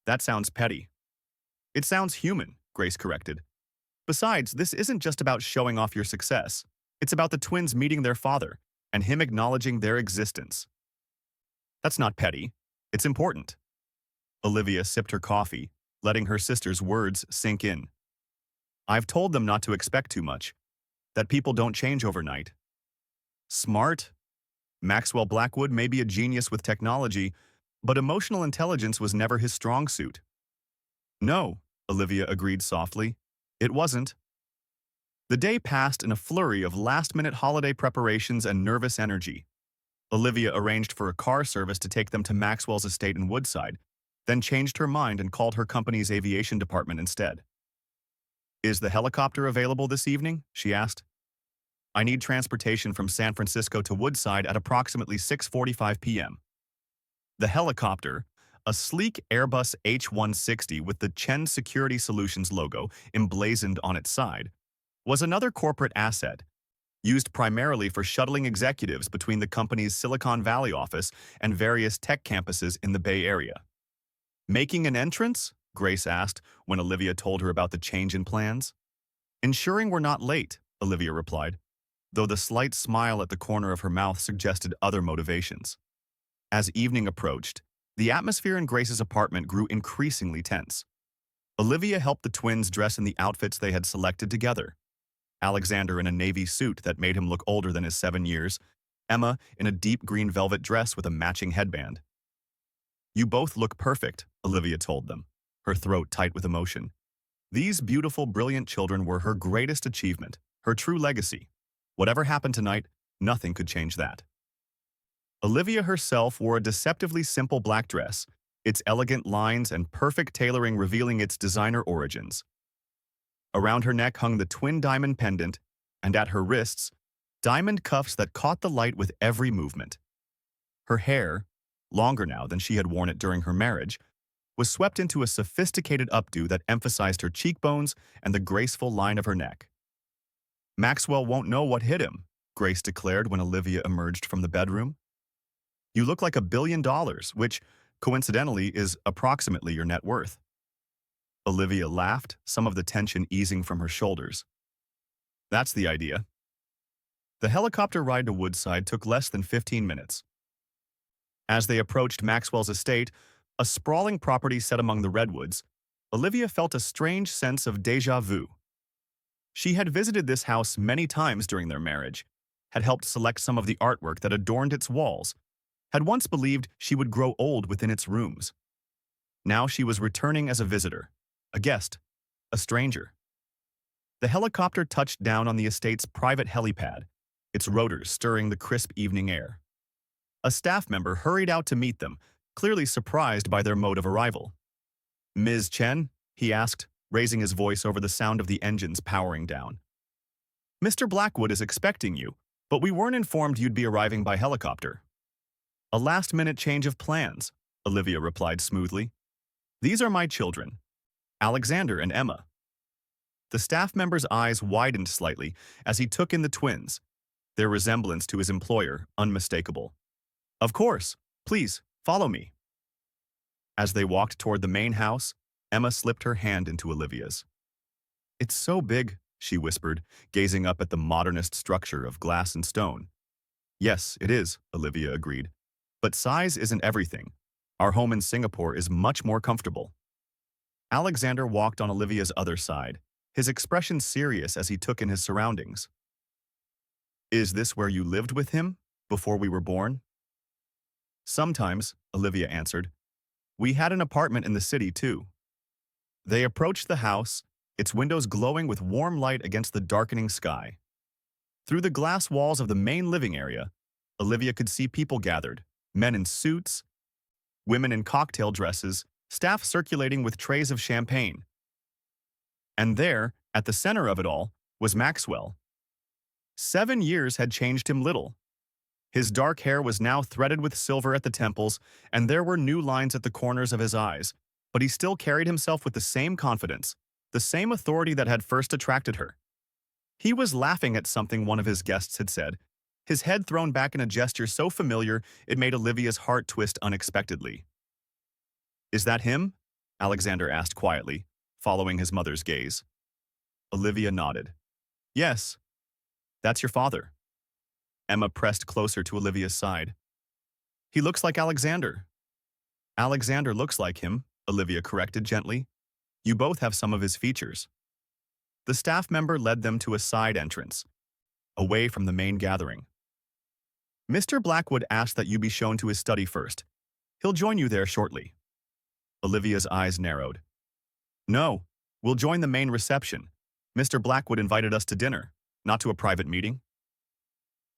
A: "That sounds petty." "It sounds human," Grace corrected. "Besides, this isn't just about showing off your success. It's about the twins meeting their father and him acknowledging their existence." "That's not petty. It's important." Olivia sipped her coffee, letting her sister's words sink in. "I've told them not to expect too much, that people don't change overnight." "Smart? Maxwell Blackwood may be a genius with technology, but emotional intelligence was never his strong suit." "No," Olivia agreed softly. "It wasn't." The day passed in a flurry of last-minute holiday preparations and nervous energy. Olivia arranged for a car service to take them to Maxwell's estate in Woodside, then changed her mind and called her company's aviation department instead. "Is the helicopter available this evening?" she asked. "I need transportation from San Francisco to Woodside at approximately 6:45 p.m. The helicopter, A sleek Airbus H-160 with the Chen Security Solutions logo emblazoned on its side was another corporate asset, used primarily for shuttling executives between the company's Silicon Valley office and various tech campuses in the Bay Area. Making an entrance? Grace asked when Olivia told her about the change in plans. Ensuring we're not late, Olivia replied, though the slight smile at the corner of her mouth suggested other motivations. As evening approached, the atmosphere in Grace's apartment grew increasingly tense. Olivia helped the twins dress in the outfits they had selected together. Alexander in a navy suit that made him look older than his 7 years, Emma in a deep green velvet dress with a matching headband. "You both look perfect," Olivia told them, her throat tight with emotion. These beautiful, brilliant children were her greatest achievement, her true legacy. Whatever happened tonight, nothing could change that. Olivia herself wore a deceptively simple black dress, its elegant lines and perfect tailoring revealing its designer origins. Around her neck hung the twin diamond pendant, and at her wrists, diamond cuffs that caught the light with every movement. Her hair, longer now than she had worn it during her marriage, was swept into a sophisticated updo that emphasized her cheekbones and the graceful line of her neck. "Maxwell won't know what hit him," Grace declared when Olivia emerged from the bedroom. "You look like $1 billion, which, coincidentally, is approximately your net worth." Olivia laughed, some of the tension easing from her shoulders. "That's the idea." The helicopter ride to Woodside took less than 15 minutes. As they approached Maxwell's estate, a sprawling property set among the redwoods, Olivia felt a strange sense of déjà vu. She had visited this house many times during their marriage, had helped select some of the artwork that adorned its walls, had once believed she would grow old within its rooms. Now she was returning as a visitor, a guest, a stranger. The helicopter touched down on the estate's private helipad, its rotors stirring the crisp evening air. A staff member hurried out to meet them, clearly surprised by their mode of arrival. "Ms. Chen?" he asked, raising his voice over the sound of the engines powering down. "Mr. Blackwood is expecting you, but we weren't informed you'd be arriving by helicopter." "A last-minute change of plans," Olivia replied smoothly. "These are my children, Alexander and Emma." The staff member's eyes widened slightly as he took in the twins, their resemblance to his employer unmistakable. "Of course. Please, follow me." As they walked toward the main house, Emma slipped her hand into Olivia's. "It's so big," she whispered, gazing up at the modernist structure of glass and stone. "Yes, it is," Olivia agreed. "But size isn't everything. Our home in Singapore is much more comfortable." Alexander walked on Olivia's other side, his expression serious as he took in his surroundings. "Is this where you lived with him, before we were born?" "Sometimes," Olivia answered. "We had an apartment in the city, too." They approached the house, its windows glowing with warm light against the darkening sky. Through the glass walls of the main living area, Olivia could see people gathered, men in suits, women in cocktail dresses, staff circulating with trays of champagne. And there, at the center of it all, was Maxwell. 7 years had changed him little. His dark hair was now threaded with silver at the temples, and there were new lines at the corners of his eyes, but he still carried himself with the same confidence, the same authority that had first attracted her. He was laughing at something one of his guests had said, his head thrown back in a gesture so familiar it made Olivia's heart twist unexpectedly. "Is that him?" Alexander asked quietly, following his mother's gaze. Olivia nodded. "Yes, that's your father." Emma pressed closer to Olivia's side. "He looks like Alexander." "Alexander looks like him," Olivia corrected gently. "You both have some of his features." The staff member led them to a side entrance, away from the main gathering. "Mr. Blackwood asked that you be shown to his study first. He'll join you there shortly." Olivia's eyes narrowed. "No, we'll join the main reception. Mr. Blackwood invited us to dinner, not to a private meeting."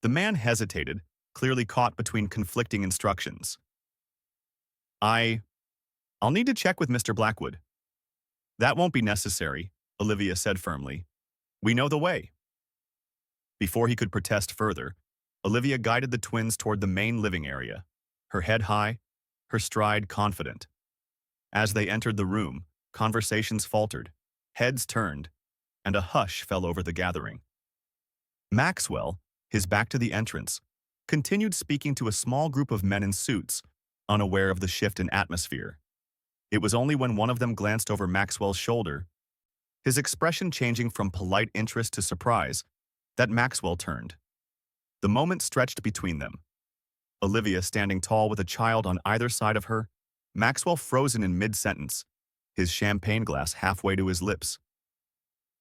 A: The man hesitated, clearly caught between conflicting instructions. I'll need to check with Mr. Blackwood." "That won't be necessary," Olivia said firmly. "We know the way." Before he could protest further, Olivia guided the twins toward the main living area, her head high, her stride confident. As they entered the room, conversations faltered, heads turned, and a hush fell over the gathering. Maxwell, his back to the entrance, continued speaking to a small group of men in suits, unaware of the shift in atmosphere. It was only when one of them glanced over Maxwell's shoulder, his expression changing from polite interest to surprise, that Maxwell turned. The moment stretched between them. Olivia standing tall with a child on either side of her, Maxwell frozen in mid-sentence, his champagne glass halfway to his lips.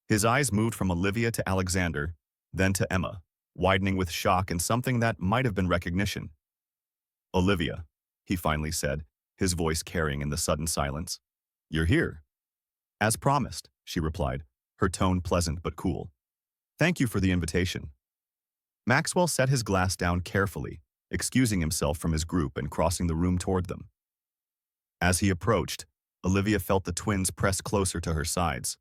A: His eyes moved from Olivia to Alexander, then to Emma, widening with shock and something that might have been recognition. "Olivia," he finally said, his voice carrying in the sudden silence. "You're here." "As promised," she replied, her tone pleasant but cool. "Thank you for the invitation." Maxwell set his glass down carefully, excusing himself from his group and crossing the room toward them. As he approached, Olivia felt the twins press closer to her sides.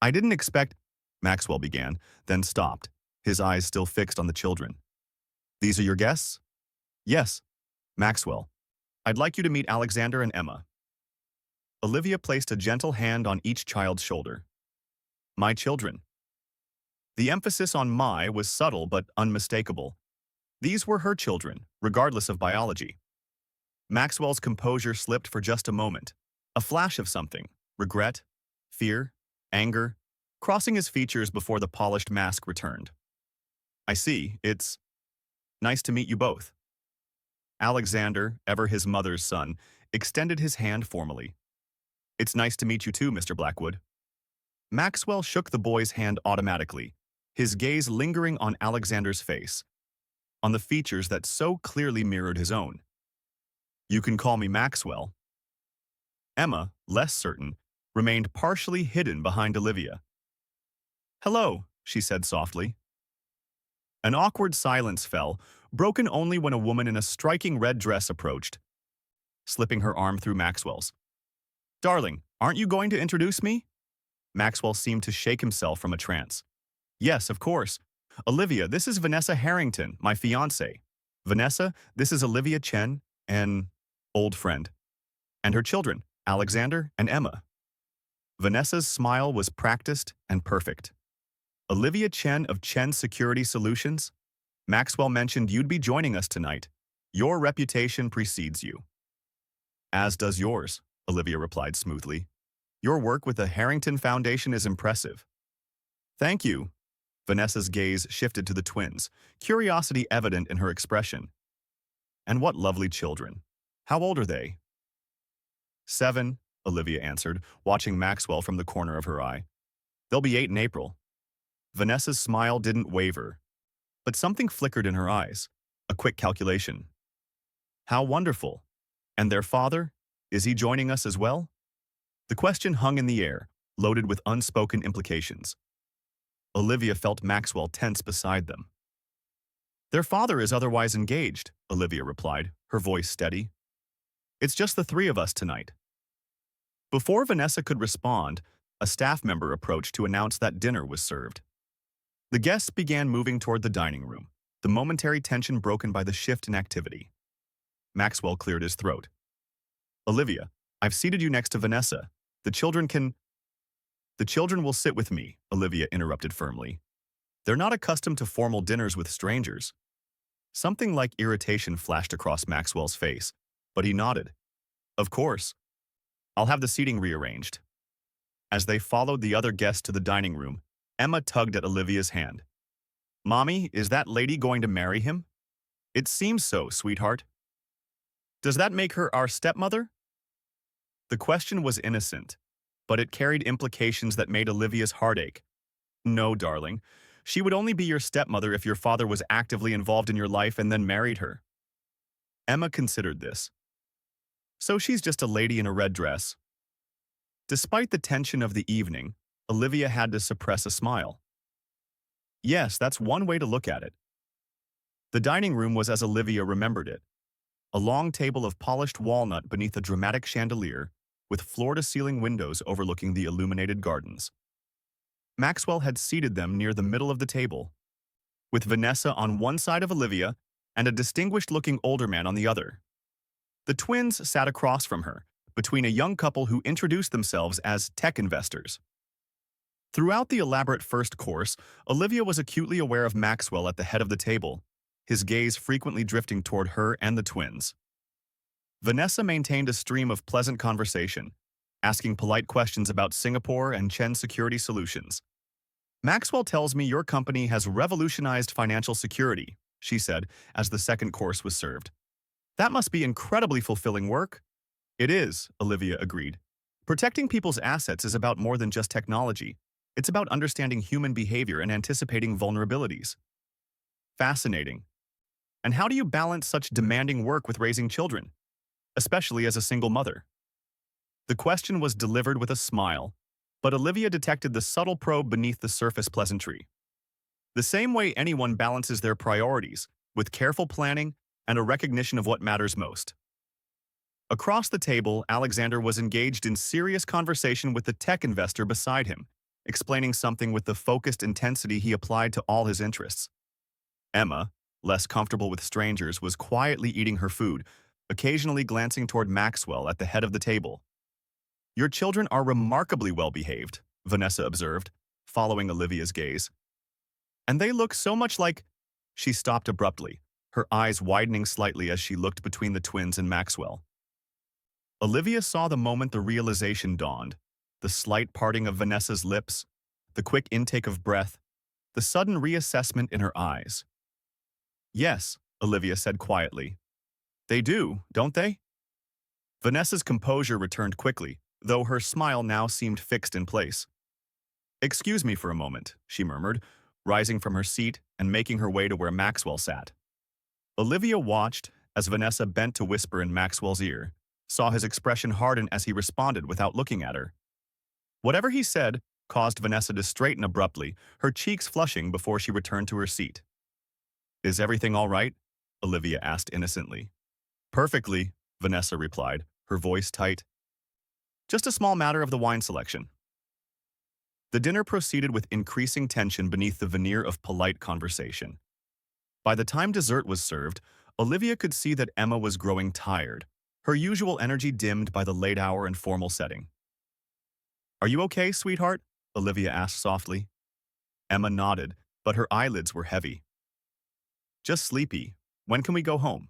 A: "I didn't expect," Maxwell began, then stopped, his eyes still fixed on the children. "These are your guests?" "Yes, Maxwell. I'd like you to meet Alexander and Emma." Olivia placed a gentle hand on each child's shoulder. "My children." The emphasis on "my" was subtle but unmistakable. These were her children, regardless of biology. Maxwell's composure slipped for just a moment. A flash of something, regret, fear, anger, crossing his features before the polished mask returned. "I see, it's nice to meet you both." Alexander, ever his mother's son, extended his hand formally. "It's nice to meet you too, Mr. Blackwood." Maxwell shook the boy's hand automatically, his gaze lingering on Alexander's face, on the features that so clearly mirrored his own. "You can call me Maxwell." Emma, less certain, remained partially hidden behind Olivia. "Hello," she said softly. An awkward silence fell, broken only when a woman in a striking red dress approached, slipping her arm through Maxwell's. "Darling, aren't you going to introduce me?" Maxwell seemed to shake himself from a trance. "Yes, of course. Olivia, this is Vanessa Harrington, my fiancée. Vanessa, this is Olivia Chen, an old friend. And her children, Alexander and Emma." Vanessa's smile was practiced and perfect. "Olivia Chen of Chen Security Solutions? Maxwell mentioned you'd be joining us tonight. Your reputation precedes you." "As does yours," Olivia replied smoothly. "Your work with the Harrington Foundation is impressive." "Thank you." Vanessa's gaze shifted to the twins, curiosity evident in her expression. "And what lovely children. How old are they?" 7, Olivia answered, watching Maxwell from the corner of her eye. "They'll be 8 in April." Vanessa's smile didn't waver, but something flickered in her eyes, a quick calculation. "How wonderful. And their father? Is he joining us as well?" The question hung in the air, loaded with unspoken implications. Olivia felt Maxwell tense beside them. "Their father is otherwise engaged," Olivia replied, her voice steady. "It's just the 3 of us tonight." Before Vanessa could respond, a staff member approached to announce that dinner was served. The guests began moving toward the dining room, the momentary tension broken by the shift in activity. Maxwell cleared his throat. "Olivia, I've seated you next to Vanessa. The children will sit with me," Olivia interrupted firmly. "They're not accustomed to formal dinners with strangers." Something like irritation flashed across Maxwell's face, but he nodded. "Of course. I'll have the seating rearranged." As they followed the other guests to the dining room, Emma tugged at Olivia's hand. "Mommy, is that lady going to marry him?" "It seems so, sweetheart." "Does that make her our stepmother?" The question was innocent, but it carried implications that made Olivia's heart ache. "No, darling. She would only be your stepmother if your father was actively involved in your life and then married her." Emma considered this. "So she's just a lady in a red dress." Despite the tension of the evening, Olivia had to suppress a smile. Yes, that's one way to look at it. The dining room was as Olivia remembered it. A long table of polished walnut beneath a dramatic chandelier, with floor-to-ceiling windows overlooking the illuminated gardens. Maxwell had seated them near the middle of the table, with Vanessa on one side of Olivia and a distinguished-looking older man on the other. The twins sat across from her, between a young couple who introduced themselves as tech investors. Throughout the elaborate first course, Olivia was acutely aware of Maxwell at the head of the table, his gaze frequently drifting toward her and the twins. Vanessa maintained a stream of pleasant conversation, asking polite questions about Singapore and Chen Security Solutions. Maxwell tells me your company has revolutionized financial security, she said as the second course was served. That must be incredibly fulfilling work. It is, Olivia agreed. Protecting people's assets is about more than just technology. It's about understanding human behavior and anticipating vulnerabilities. Fascinating. And how do you balance such demanding work with raising children, especially as a single mother? The question was delivered with a smile, but Olivia detected the subtle probe beneath the surface pleasantry. The same way anyone balances their priorities, with careful planning and a recognition of what matters most. Across the table, Alexander was engaged in serious conversation with the tech investor beside him, explaining something with the focused intensity he applied to all his interests. Emma, less comfortable with strangers, was quietly eating her food, occasionally glancing toward Maxwell at the head of the table. Your children are remarkably well-behaved, Vanessa observed, following Olivia's gaze. And they look so much like… She stopped abruptly, her eyes widening slightly as she looked between the twins and Maxwell. Olivia saw the moment the realization dawned, the slight parting of Vanessa's lips, the quick intake of breath, the sudden reassessment in her eyes. Yes, Olivia said quietly. They do, don't they? Vanessa's composure returned quickly, though her smile now seemed fixed in place. Excuse me for a moment, she murmured, rising from her seat and making her way to where Maxwell sat. Olivia watched as Vanessa bent to whisper in Maxwell's ear, saw his expression harden as he responded without looking at her. Whatever he said caused Vanessa to straighten abruptly, her cheeks flushing before she returned to her seat. Is everything all right? Olivia asked innocently. Perfectly, Vanessa replied, her voice tight. Just a small matter of the wine selection. The dinner proceeded with increasing tension beneath the veneer of polite conversation. By the time dessert was served, Olivia could see that Emma was growing tired, her usual energy dimmed by the late hour and formal setting. Are you okay, sweetheart? Olivia asked softly. Emma nodded, but her eyelids were heavy. Just sleepy. When can we go home?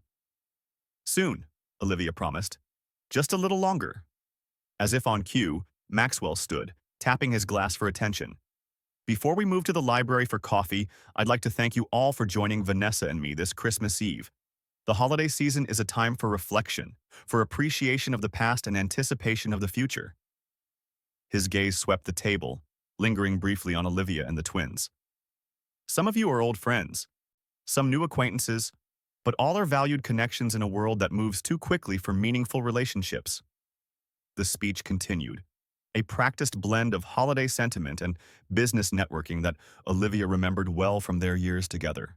A: Soon, Olivia promised. Just a little longer. As if on cue, Maxwell stood, tapping his glass for attention. Before we move to the library for coffee, I'd like to thank you all for joining Vanessa and me this Christmas Eve. The holiday season is a time for reflection, for appreciation of the past and anticipation of the future. His gaze swept the table, lingering briefly on Olivia and the twins. Some of you are old friends, some new acquaintances, but all are valued connections in a world that moves too quickly for meaningful relationships. The speech continued, a practiced blend of holiday sentiment and business networking that Olivia remembered well from their years together.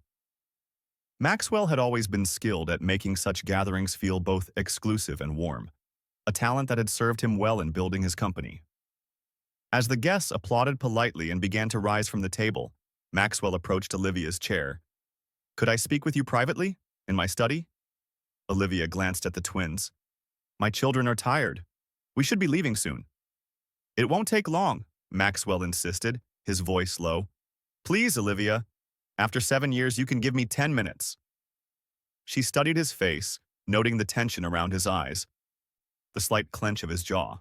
A: Maxwell had always been skilled at making such gatherings feel both exclusive and warm, a talent that had served him well in building his company. As the guests applauded politely and began to rise from the table, Maxwell approached Olivia's chair. Could I speak with you privately, in my study? Olivia glanced at the twins. My children are tired. We should be leaving soon. It won't take long, Maxwell insisted, his voice low. Please, Olivia. After 7 years, you can give me 10 minutes. She studied his face, noting the tension around his eyes, the slight clench of his jaw.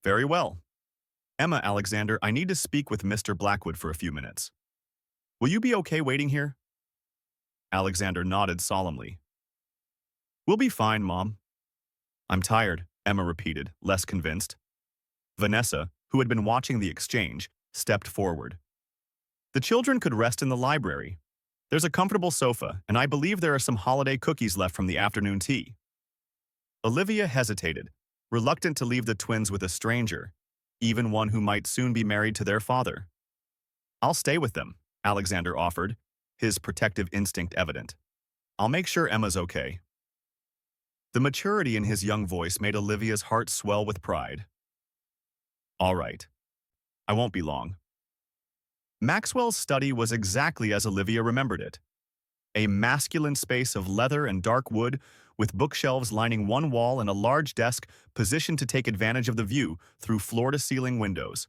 A: Very well. Emma, Alexander, I need to speak with Mr. Blackwood for a few minutes. Will you be okay waiting here? Alexander nodded solemnly. We'll be fine, Mom. I'm tired, Emma repeated, less convinced. Vanessa, who had been watching the exchange, stepped forward. The children could rest in the library. There's a comfortable sofa, and I believe there are some holiday cookies left from the afternoon tea. Olivia hesitated, reluctant to leave the twins with a stranger, even one who might soon be married to their father. I'll stay with them, Alexander offered, his protective instinct evident. I'll make sure Emma's okay. The maturity in his young voice made Olivia's heart swell with pride. All right. I won't be long. Maxwell's study was exactly as Olivia remembered it. A masculine space of leather and dark wood with bookshelves lining one wall and a large desk positioned to take advantage of the view through floor-to-ceiling windows.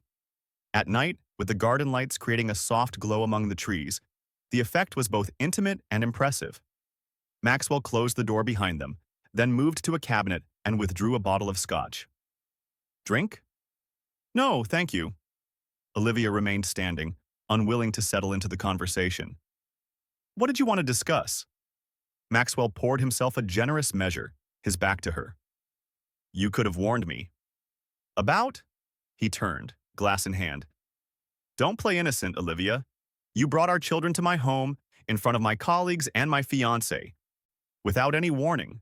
A: At night, with the garden lights creating a soft glow among the trees, the effect was both intimate and impressive. Maxwell closed the door behind them, then moved to a cabinet and withdrew a bottle of scotch. Drink? No, thank you. Olivia remained standing, unwilling to settle into the conversation. What did you want to discuss? Maxwell poured himself a generous measure, his back to her. You could have warned me. About? He turned, glass in hand. Don't play innocent, Olivia. You brought our children to my home, in front of my colleagues and my fiancé, without any warning.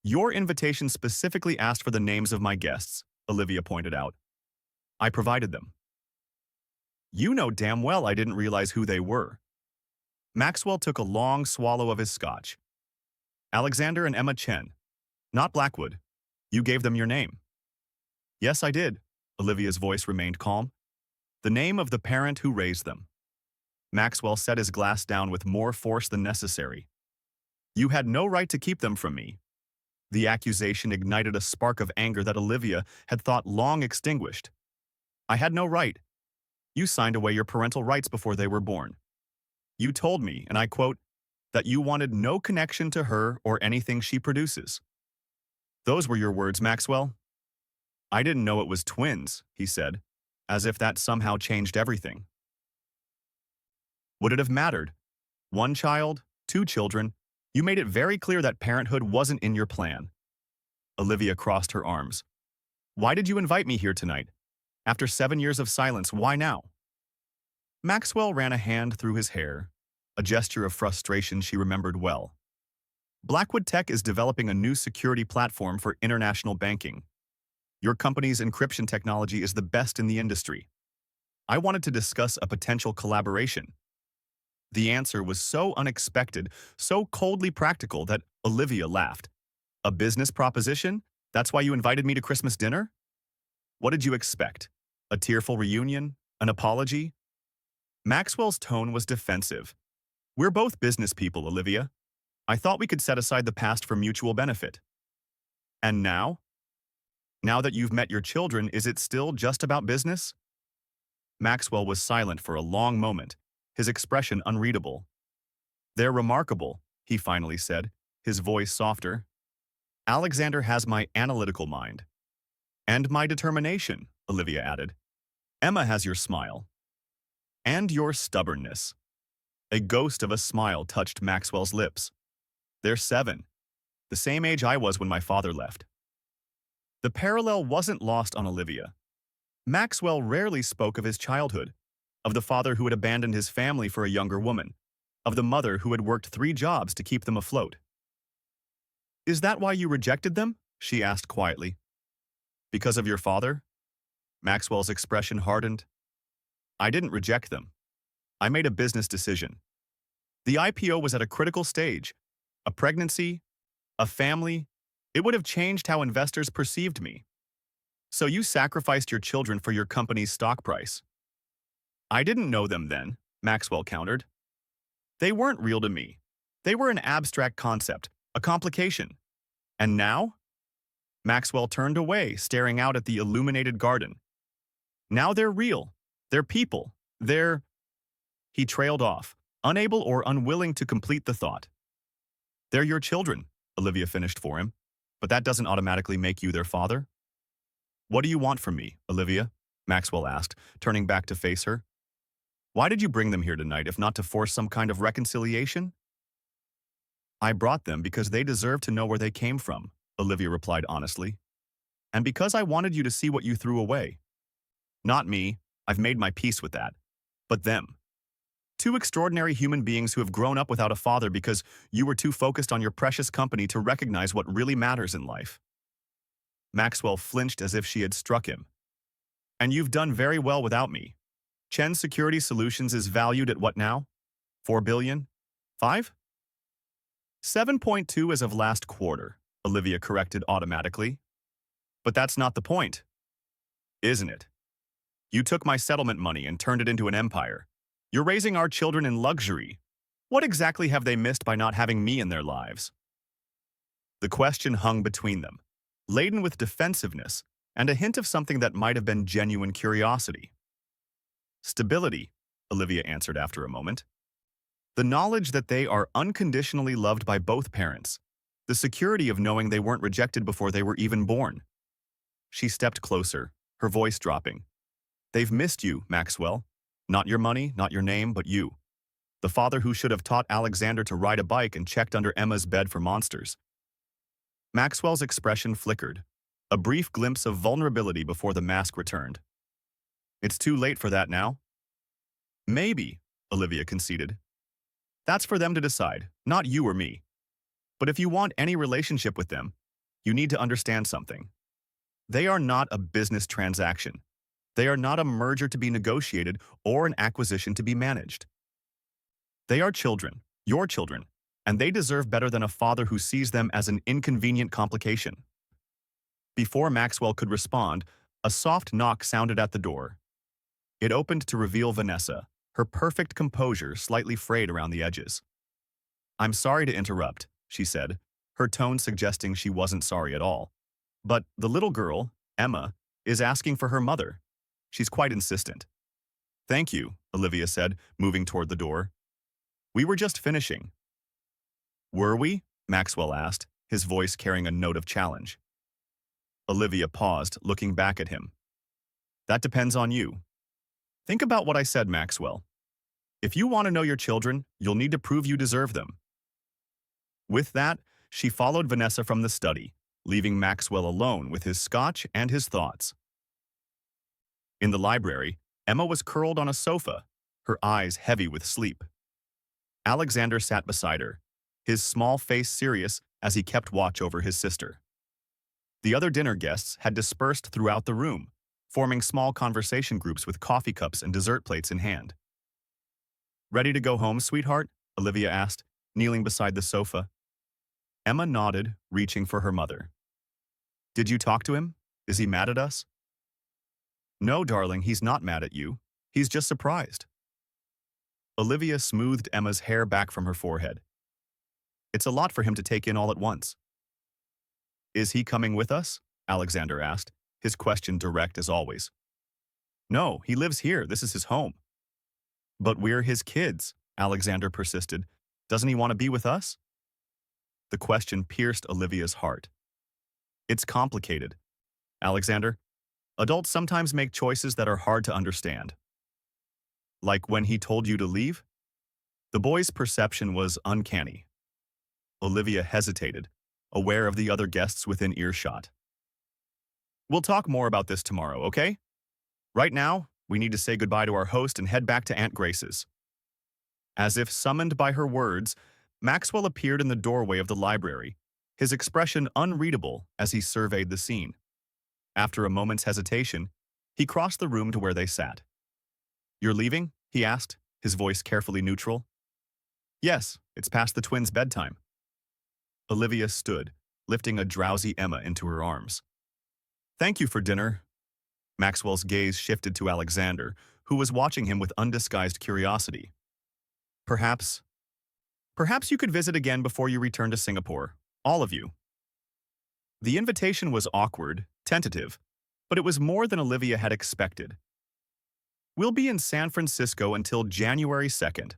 A: Your invitation specifically asked for the names of my guests, Olivia pointed out. I provided them. You know damn well I didn't realize who they were. Maxwell took a long swallow of his scotch. Alexander and Emma Chen. Not Blackwood. You gave them your name. Yes, I did. Olivia's voice remained calm. The name of the parent who raised them. Maxwell set his glass down with more force than necessary. You had no right to keep them from me. The accusation ignited a spark of anger that Olivia had thought long extinguished. I had no right. You signed away your parental rights before they were born. You told me, and I quote, that you wanted no connection to her or anything she produces. Those were your words, Maxwell. I didn't know it was twins, he said, as if that somehow changed everything. Would it have mattered? One child, two children, you made it very clear that parenthood wasn't in your plan. Olivia crossed her arms. Why did you invite me here tonight? After 7 years of silence, why now? Maxwell ran a hand through his hair, a gesture of frustration she remembered well. Blackwood Tech is developing a new security platform for international banking. Your company's encryption technology is the best in the industry. I wanted to discuss a potential collaboration. The answer was so unexpected, so coldly practical that Olivia laughed. A business proposition? That's why you invited me to Christmas dinner? What did you expect? A tearful reunion? An apology? Maxwell's tone was defensive. We're both business people, Olivia. I thought we could set aside the past for mutual benefit. And now? Now that you've met your children, is it still just about business? Maxwell was silent for a long moment, his expression unreadable. They're remarkable, he finally said, his voice softer. Alexander has my analytical mind. And my determination, Olivia added. Emma has your smile. And your stubbornness. A ghost of a smile touched Maxwell's lips. They're 7, the same age I was when my father left. The parallel wasn't lost on Olivia. Maxwell rarely spoke of his childhood, of the father who had abandoned his family for a younger woman, of the mother who had worked 3 jobs to keep them afloat. Is that why you rejected them? She asked quietly. Because of your father? Maxwell's expression hardened. I didn't reject them. I made a business decision. The IPO was at a critical stage. A pregnancy, a family. It would have changed how investors perceived me. So you sacrificed your children for your company's stock price. I didn't know them then, Maxwell countered. They weren't real to me. They were an abstract concept, a complication. And now? Maxwell turned away, staring out at the illuminated garden. Now they're real. They're people. They're... He trailed off, unable or unwilling to complete the thought. They're your children, Olivia finished for him, but that doesn't automatically make you their father. What do you want from me, Olivia? Maxwell asked, turning back to face her. Why did you bring them here tonight if not to force some kind of reconciliation? I brought them because they deserve to know where they came from, Olivia replied honestly. And because I wanted you to see what you threw away. Not me, I've made my peace with that. But them. 2 extraordinary human beings who have grown up without a father because you were too focused on your precious company to recognize what really matters in life. Maxwell flinched as if she had struck him. And you've done very well without me. Chen Security Solutions is valued at what now? 4 billion? 5? 7.2 as of last quarter, Olivia corrected automatically. But that's not the point. Isn't it? You took my settlement money and turned it into an empire. You're raising our children in luxury. What exactly have they missed by not having me in their lives? The question hung between them, laden with defensiveness and a hint of something that might have been genuine curiosity. Stability, Olivia answered after a moment. The knowledge that they are unconditionally loved by both parents. The security of knowing they weren't rejected before they were even born. She stepped closer, her voice dropping. They've missed you, Maxwell. Not your money, not your name, but you. The father who should have taught Alexander to ride a bike and checked under Emma's bed for monsters. Maxwell's expression flickered, a brief glimpse of vulnerability before the mask returned. It's too late for that now? Maybe, Olivia conceded. That's for them to decide, not you or me. But if you want any relationship with them, you need to understand something. They are not a business transaction. They are not a merger to be negotiated or an acquisition to be managed. They are children, your children, and they deserve better than a father who sees them as an inconvenient complication. Before Maxwell could respond, a soft knock sounded at the door. It opened to reveal Vanessa, her perfect composure slightly frayed around the edges. I'm sorry to interrupt, she said, her tone suggesting she wasn't sorry at all. But the little girl, Emma, is asking for her mother. She's quite insistent. Thank you, Olivia said, moving toward the door. We were just finishing. Were we? Maxwell asked, his voice carrying a note of challenge. Olivia paused, looking back at him. That depends on you. Think about what I said, Maxwell. If you want to know your children, you'll need to prove you deserve them. With that, she followed Vanessa from the study, leaving Maxwell alone with his scotch and his thoughts. In the library, Emma was curled on a sofa, her eyes heavy with sleep. Alexander sat beside her, his small face serious as he kept watch over his sister. The other dinner guests had dispersed throughout the room, forming small conversation groups with coffee cups and dessert plates in hand. Ready to go home, sweetheart? Olivia asked, kneeling beside the sofa. Emma nodded, reaching for her mother. Did you talk to him? Is he mad at us? No, darling, he's not mad at you. He's just surprised. Olivia smoothed Emma's hair back from her forehead. It's a lot for him to take in all at once. Is he coming with us? Alexander asked, his question direct as always. No, he lives here. This is his home. But we're his kids, Alexander persisted. Doesn't he want to be with us? The question pierced Olivia's heart. It's complicated. Alexander, adults sometimes make choices that are hard to understand. Like when he told you to leave? The boy's perception was uncanny. Olivia hesitated, aware of the other guests within earshot. We'll talk more about this tomorrow, okay? Right now, we need to say goodbye to our host and head back to Aunt Grace's. As if summoned by her words, Maxwell appeared in the doorway of the library, his expression unreadable as he surveyed the scene. After a moment's hesitation, he crossed the room to where they sat. You're leaving? He asked, his voice carefully neutral. Yes, it's past the twins' bedtime. Olivia stood, lifting a drowsy Emma into her arms. Thank you for dinner. Maxwell's gaze shifted to Alexander, who was watching him with undisguised curiosity. Perhaps you could visit again before you return to Singapore, all of you. The invitation was awkward, tentative, but it was more than Olivia had expected. We'll be in San Francisco until January 2nd.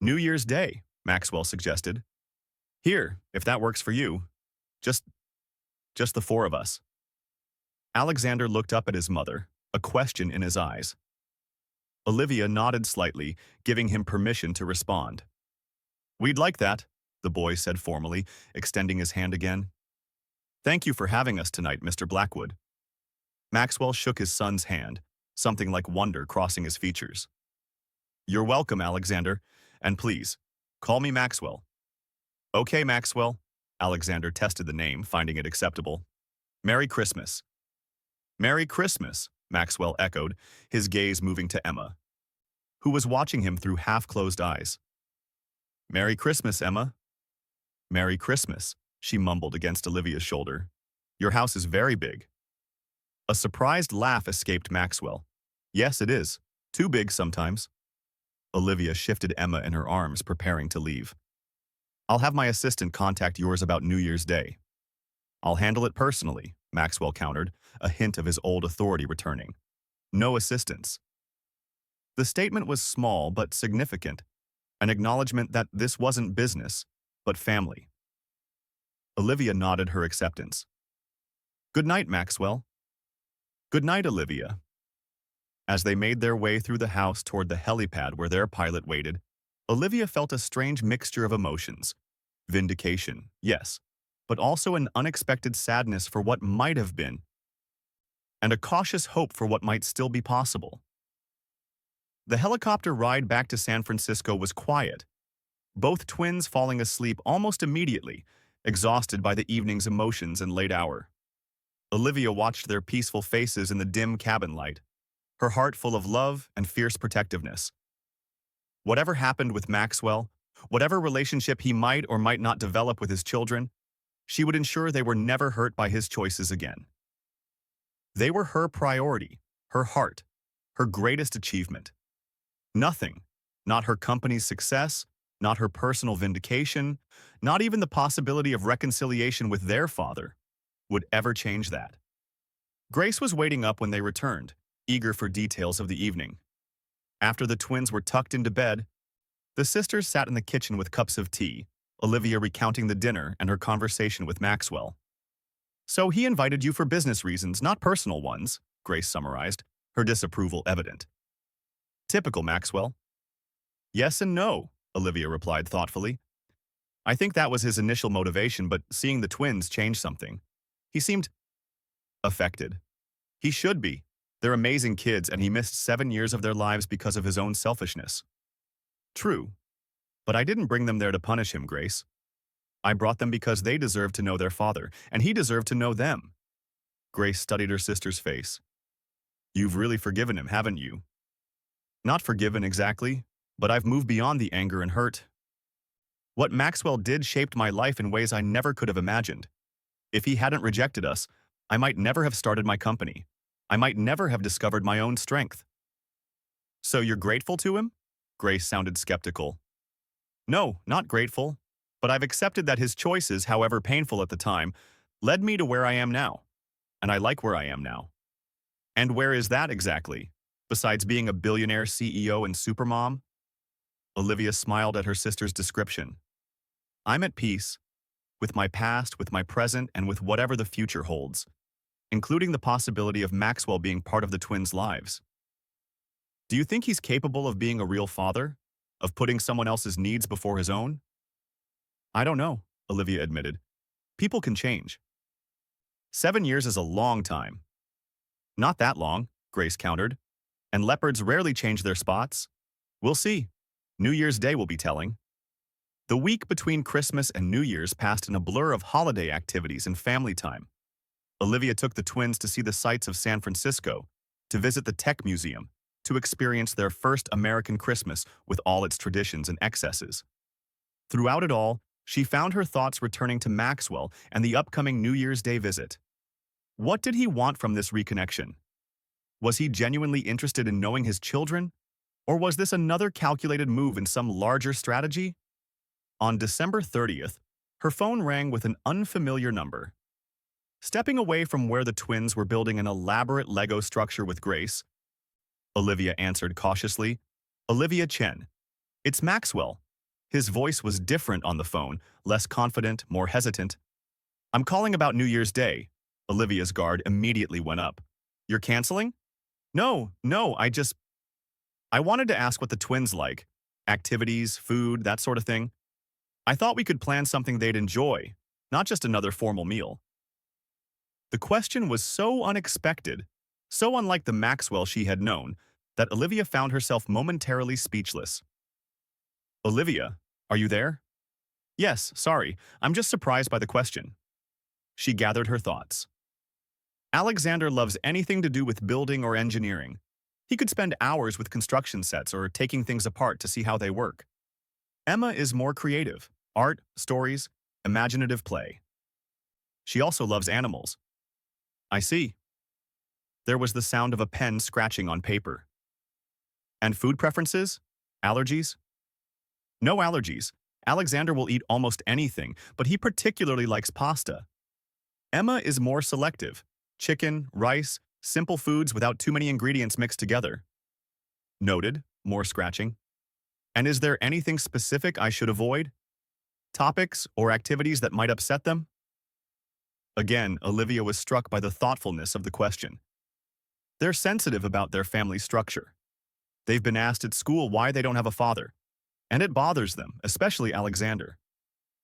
A: New Year's Day, Maxwell suggested. Here, if that works for you. Just the four of us. Alexander looked up at his mother, a question in his eyes. Olivia nodded slightly, giving him permission to respond. We'd like that, the boy said formally, extending his hand again. Thank you for having us tonight, Mr. Blackwood. Maxwell shook his son's hand, something like wonder crossing his features. You're welcome, Alexander, and please, call me Maxwell. Okay, Maxwell. Alexander tested the name, finding it acceptable. Merry Christmas. Merry Christmas, Maxwell echoed, his gaze moving to Emma, who was watching him through half-closed eyes. Merry Christmas, Emma. Merry Christmas, she mumbled against Olivia's shoulder. Your house is very big. A surprised laugh escaped Maxwell. Yes, it is. Too big sometimes. Olivia shifted Emma in her arms, preparing to leave. I'll have my assistant contact yours about New Year's Day. I'll handle it personally, Maxwell countered, a hint of his old authority returning. No assistance. The statement was small but significant, an acknowledgement that this wasn't business, but family. Olivia nodded her acceptance. Good night, Maxwell. Good night, Olivia. As they made their way through the house toward the helipad where their pilot waited, Olivia felt a strange mixture of emotions. Vindication, yes, but also an unexpected sadness for what might have been, and a cautious hope for what might still be possible. The helicopter ride back to San Francisco was quiet, both twins falling asleep almost immediately, exhausted by the evening's emotions and late hour. Olivia watched their peaceful faces in the dim cabin light, her heart full of love and fierce protectiveness. Whatever happened with Maxwell, whatever relationship he might or might not develop with his children, she would ensure they were never hurt by his choices again. They were her priority, her heart, her greatest achievement. Nothing, not her company's success, not her personal vindication, not even the possibility of reconciliation with their father, would ever change that. Grace was waiting up when they returned, eager for details of the evening. After the twins were tucked into bed, the sisters sat in the kitchen with cups of tea, Olivia recounting the dinner and her conversation with Maxwell. So he invited you for business reasons, not personal ones, Grace summarized, her disapproval evident. Typical Maxwell. Yes and no, Olivia replied thoughtfully. I think that was his initial motivation, but seeing the twins changed something. He seemed affected. He should be. They're amazing kids, and he missed 7 years of their lives because of his own selfishness. True. But I didn't bring them there to punish him, Grace. I brought them because they deserved to know their father, and he deserved to know them. Grace studied her sister's face. You've really forgiven him, haven't you? Not forgiven exactly, but I've moved beyond the anger and hurt. What Maxwell did shaped my life in ways I never could have imagined. If he hadn't rejected us, I might never have started my company. I might never have discovered my own strength. So you're grateful to him? Grace sounded skeptical. No, not grateful, but I've accepted that his choices, however painful at the time, led me to where I am now. And I like where I am now. And where is that exactly, besides being a billionaire CEO and supermom? Olivia smiled at her sister's description. I'm at peace, with my past, with my present, and with whatever the future holds, including the possibility of Maxwell being part of the twins' lives. Do you think he's capable of being a real father? Of putting someone else's needs before his own? I don't know, Olivia admitted. People can change. 7 years is a long time. Not that long, Grace countered. And leopards rarely change their spots. We'll see. New Year's Day will be telling. The week between Christmas and New Year's passed in a blur of holiday activities and family time. Olivia took the twins to see the sights of San Francisco, to visit the Tech Museum, to experience their first American Christmas with all its traditions and excesses. Throughout it all, she found her thoughts returning to Maxwell and the upcoming New Year's Day visit. What did he want from this reconnection? Was he genuinely interested in knowing his children? Or was this another calculated move in some larger strategy? On December 30th, her phone rang with an unfamiliar number. Stepping away from where the twins were building an elaborate Lego structure with Grace, Olivia answered cautiously. Olivia Chen. It's Maxwell. His voice was different on the phone, less confident, more hesitant. I'm calling about New Year's Day. Olivia's guard immediately went up. You're canceling? No, I wanted to ask what the twins like. Activities, food, that sort of thing. I thought we could plan something they'd enjoy, not just another formal meal. The question was so unexpected, so unlike the Maxwell she had known, that Olivia found herself momentarily speechless. Olivia, are you there? Yes, sorry, I'm just surprised by the question. She gathered her thoughts. Alexander loves anything to do with building or engineering. He could spend hours with construction sets or taking things apart to see how they work. Emma is more creative, art, stories, imaginative play. She also loves animals. I see. There was the sound of a pen scratching on paper. And food preferences? Allergies? No allergies. Alexander will eat almost anything, but he particularly likes pasta. Emma is more selective. Chicken, rice, simple foods without too many ingredients mixed together. Noted, more scratching. And is there anything specific I should avoid? Topics or activities that might upset them? Again, Olivia was struck by the thoughtfulness of the question. They're sensitive about their family structure. They've been asked at school why they don't have a father, and it bothers them, especially Alexander.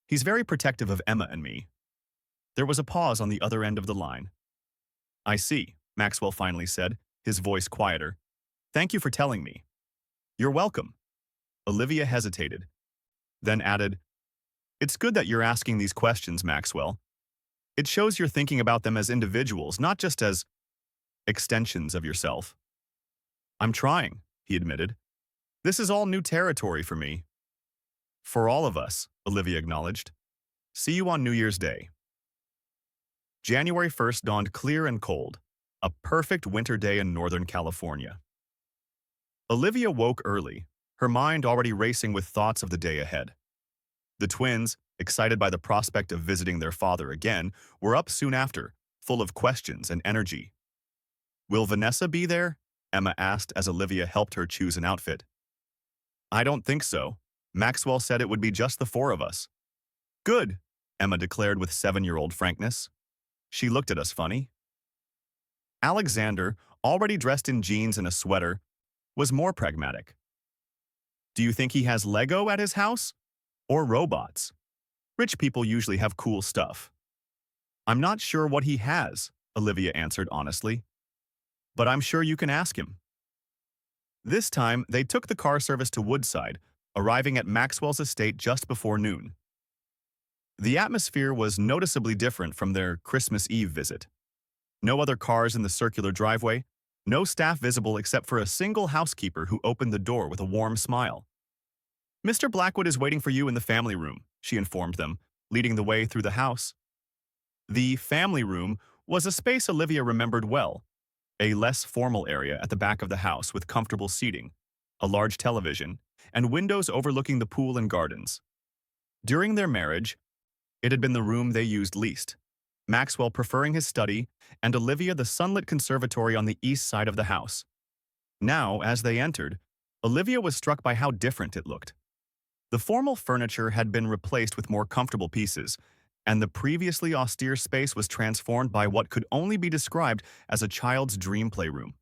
A: He's very protective of Emma and me. There was a pause on the other end of the line. I see, Maxwell finally said, his voice quieter. Thank you for telling me. You're welcome. Olivia hesitated, then added, It's good that you're asking these questions, Maxwell. It shows you're thinking about them as individuals, not just as extensions of yourself. I'm trying, he admitted. This is all new territory for me. For all of us, Olivia acknowledged. See you on New Year's Day. January 1st dawned clear and cold, a perfect winter day in Northern California. Olivia woke early, her mind already racing with thoughts of the day ahead. The twins, excited by the prospect of visiting their father again, were up soon after, full of questions and energy. Will Vanessa be there? Emma asked as Olivia helped her choose an outfit. I don't think so. Maxwell said it would be just the four of us. Good, Emma declared with 7-year-old frankness. She looked at us funny. Alexander, already dressed in jeans and a sweater, was more pragmatic. Do you think he has Lego at his house? Or robots? Rich people usually have cool stuff. I'm not sure what he has, Olivia answered honestly. But I'm sure you can ask him. This time, they took the car service to Woodside, arriving at Maxwell's estate just before noon. The atmosphere was noticeably different from their Christmas Eve visit. No other cars in the circular driveway, no staff visible except for a single housekeeper who opened the door with a warm smile. Mr. Blackwood is waiting for you in the family room, she informed them, leading the way through the house. The family room was a space Olivia remembered well, a less formal area at the back of the house with comfortable seating, a large television, and windows overlooking the pool and gardens. During their marriage, it had been the room they used least, Maxwell preferring his study and Olivia the sunlit conservatory on the east side of the house. Now, as they entered, Olivia was struck by how different it looked. The formal furniture had been replaced with more comfortable pieces, and the previously austere space was transformed by what could only be described as a child's dream playroom.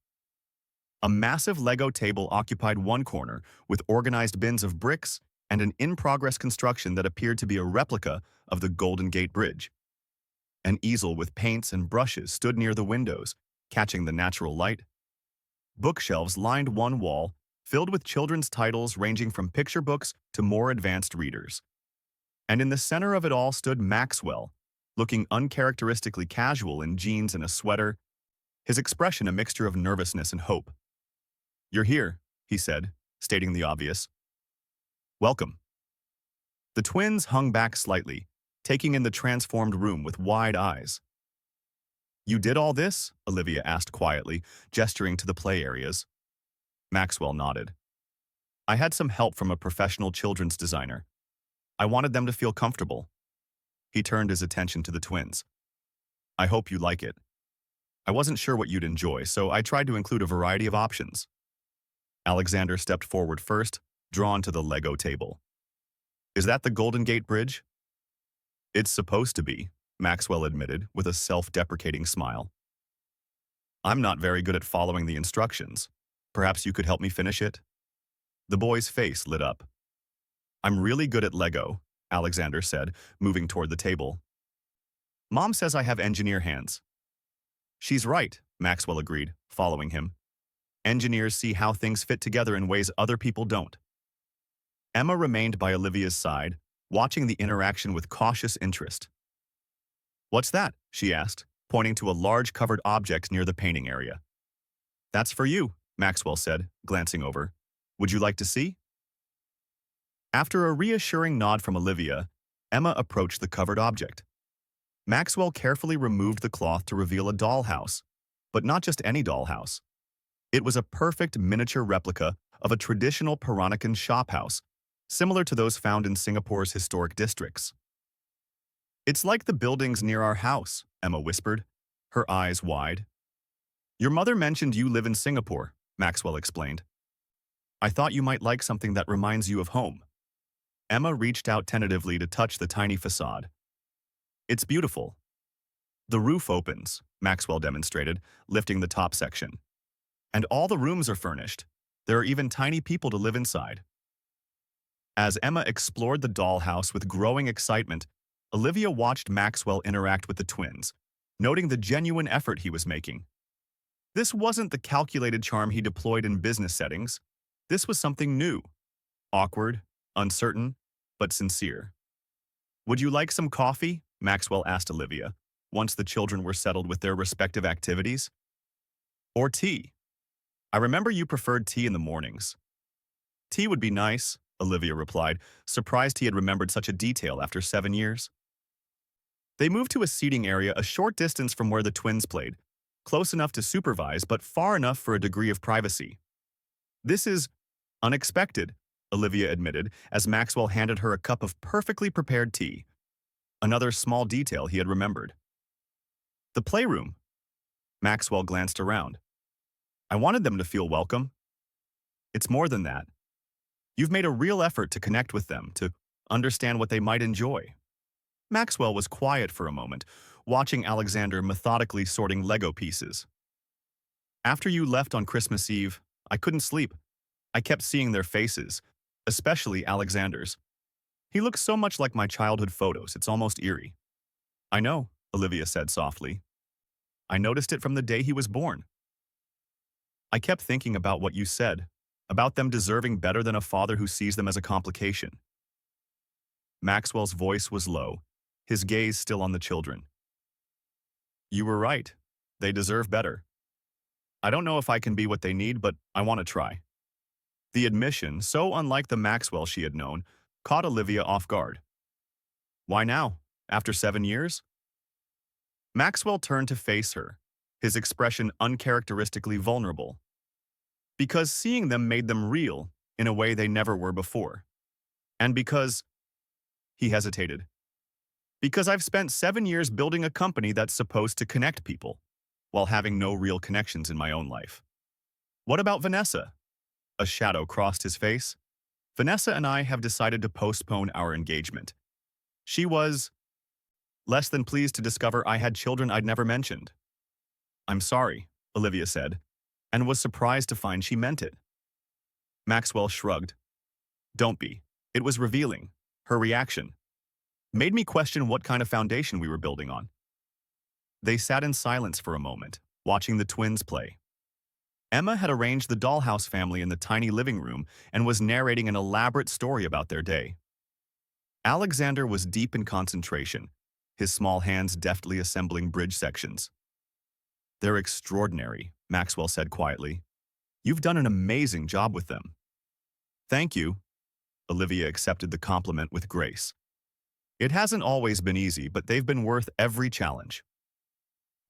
A: A massive Lego table occupied one corner, with organized bins of bricks and an in-progress construction that appeared to be a replica of the Golden Gate Bridge. An easel with paints and brushes stood near the windows, catching the natural light. Bookshelves lined one wall, filled with children's titles ranging from picture books to more advanced readers. And in the center of it all stood Maxwell, looking uncharacteristically casual in jeans and a sweater, his expression a mixture of nervousness and hope. You're here, he said, stating the obvious. Welcome. The twins hung back slightly, taking in the transformed room with wide eyes. You did all this? Olivia asked quietly, gesturing to the play areas. Maxwell nodded. I had some help from a professional children's designer. I wanted them to feel comfortable. He turned his attention to the twins. I hope you like it. I wasn't sure what you'd enjoy, so I tried to include a variety of options. Alexander stepped forward first, drawn to the Lego table. Is that the Golden Gate Bridge? It's supposed to be, Maxwell admitted with a self-deprecating smile. I'm not very good at following the instructions. Perhaps you could help me finish it? The boy's face lit up. I'm really good at Lego, Alexander said, moving toward the table. Mom says I have engineer hands. She's right, Maxwell agreed, following him. Engineers see how things fit together in ways other people don't. Emma remained by Olivia's side, watching the interaction with cautious interest. What's that? She asked, pointing to a large covered object near the painting area. That's for you, Maxwell said, glancing over. Would you like to see? After a reassuring nod from Olivia, Emma approached the covered object. Maxwell carefully removed the cloth to reveal a dollhouse, but not just any dollhouse. It was a perfect miniature replica of a traditional Peronican shophouse, similar to those found in Singapore's historic districts. It's like the buildings near our house, Emma whispered, her eyes wide. Your mother mentioned you live in Singapore, Maxwell explained. I thought you might like something that reminds you of home. Emma reached out tentatively to touch the tiny facade. It's beautiful. The roof opens, Maxwell demonstrated, lifting the top section. And all the rooms are furnished. There are even tiny people to live inside. As Emma explored the dollhouse with growing excitement, Olivia watched Maxwell interact with the twins, noting the genuine effort he was making. This wasn't the calculated charm he deployed in business settings. This was something new. Awkward, uncertain, but sincere. Would you like some coffee? Maxwell asked Olivia, once the children were settled with their respective activities. Or tea? I remember you preferred tea in the mornings. Tea would be nice, Olivia replied, surprised he had remembered such a detail after 7 years. They moved to a seating area a short distance from where the twins played, close enough to supervise but far enough for a degree of privacy. This is unexpected, Olivia admitted as Maxwell handed her a cup of perfectly prepared tea. Another small detail he had remembered. The playroom. Maxwell glanced around. I wanted them to feel welcome. It's more than that. You've made a real effort to connect with them, to understand what they might enjoy. Maxwell was quiet for a moment, watching Alexander methodically sorting Lego pieces. After you left on Christmas Eve, I couldn't sleep. I kept seeing their faces, especially Alexander's. He looks so much like my childhood photos, it's almost eerie. I know, Olivia said softly. I noticed it from the day he was born. I kept thinking about what you said, about them deserving better than a father who sees them as a complication. Maxwell's voice was low, his gaze still on the children. You were right. They deserve better. I don't know if I can be what they need, but I want to try. The admission, so unlike the Maxwell she had known, caught Olivia off guard. Why now? After 7 years? Maxwell turned to face her, his expression uncharacteristically vulnerable. Because seeing them made them real in a way they never were before. And because... He hesitated. Because I've spent 7 years building a company that's supposed to connect people, while having no real connections in my own life. What about Vanessa? A shadow crossed his face. Vanessa and I have decided to postpone our engagement. She was less than pleased to discover I had children I'd never mentioned. I'm sorry, Olivia said, and was surprised to find she meant it. Maxwell shrugged. Don't be. It was revealing. Her reaction made me question what kind of foundation we were building on. They sat in silence for a moment, watching the twins play. Emma had arranged the dollhouse family in the tiny living room and was narrating an elaborate story about their day. Alexander was deep in concentration, his small hands deftly assembling bridge sections. They're extraordinary, Maxwell said quietly. You've done an amazing job with them. Thank you. Olivia accepted the compliment with grace. It hasn't always been easy, but they've been worth every challenge.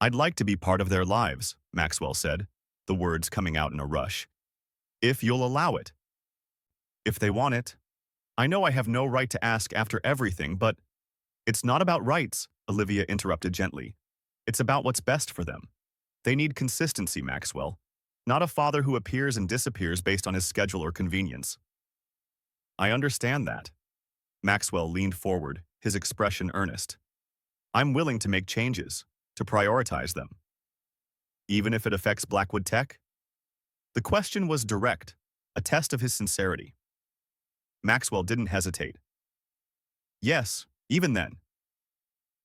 A: I'd like to be part of their lives, Maxwell said, the words coming out in a rush. If you'll allow it. If they want it. I know I have no right to ask after everything, but it's not about rights, Olivia interrupted gently. It's about what's best for them. They need consistency, Maxwell, not a father who appears and disappears based on his schedule or convenience. I understand that. Maxwell leaned forward, his expression earnest. I'm willing to make changes, to prioritize them. Even if it affects Blackwood Tech? The question was direct, a test of his sincerity. Maxwell didn't hesitate. Yes, even then.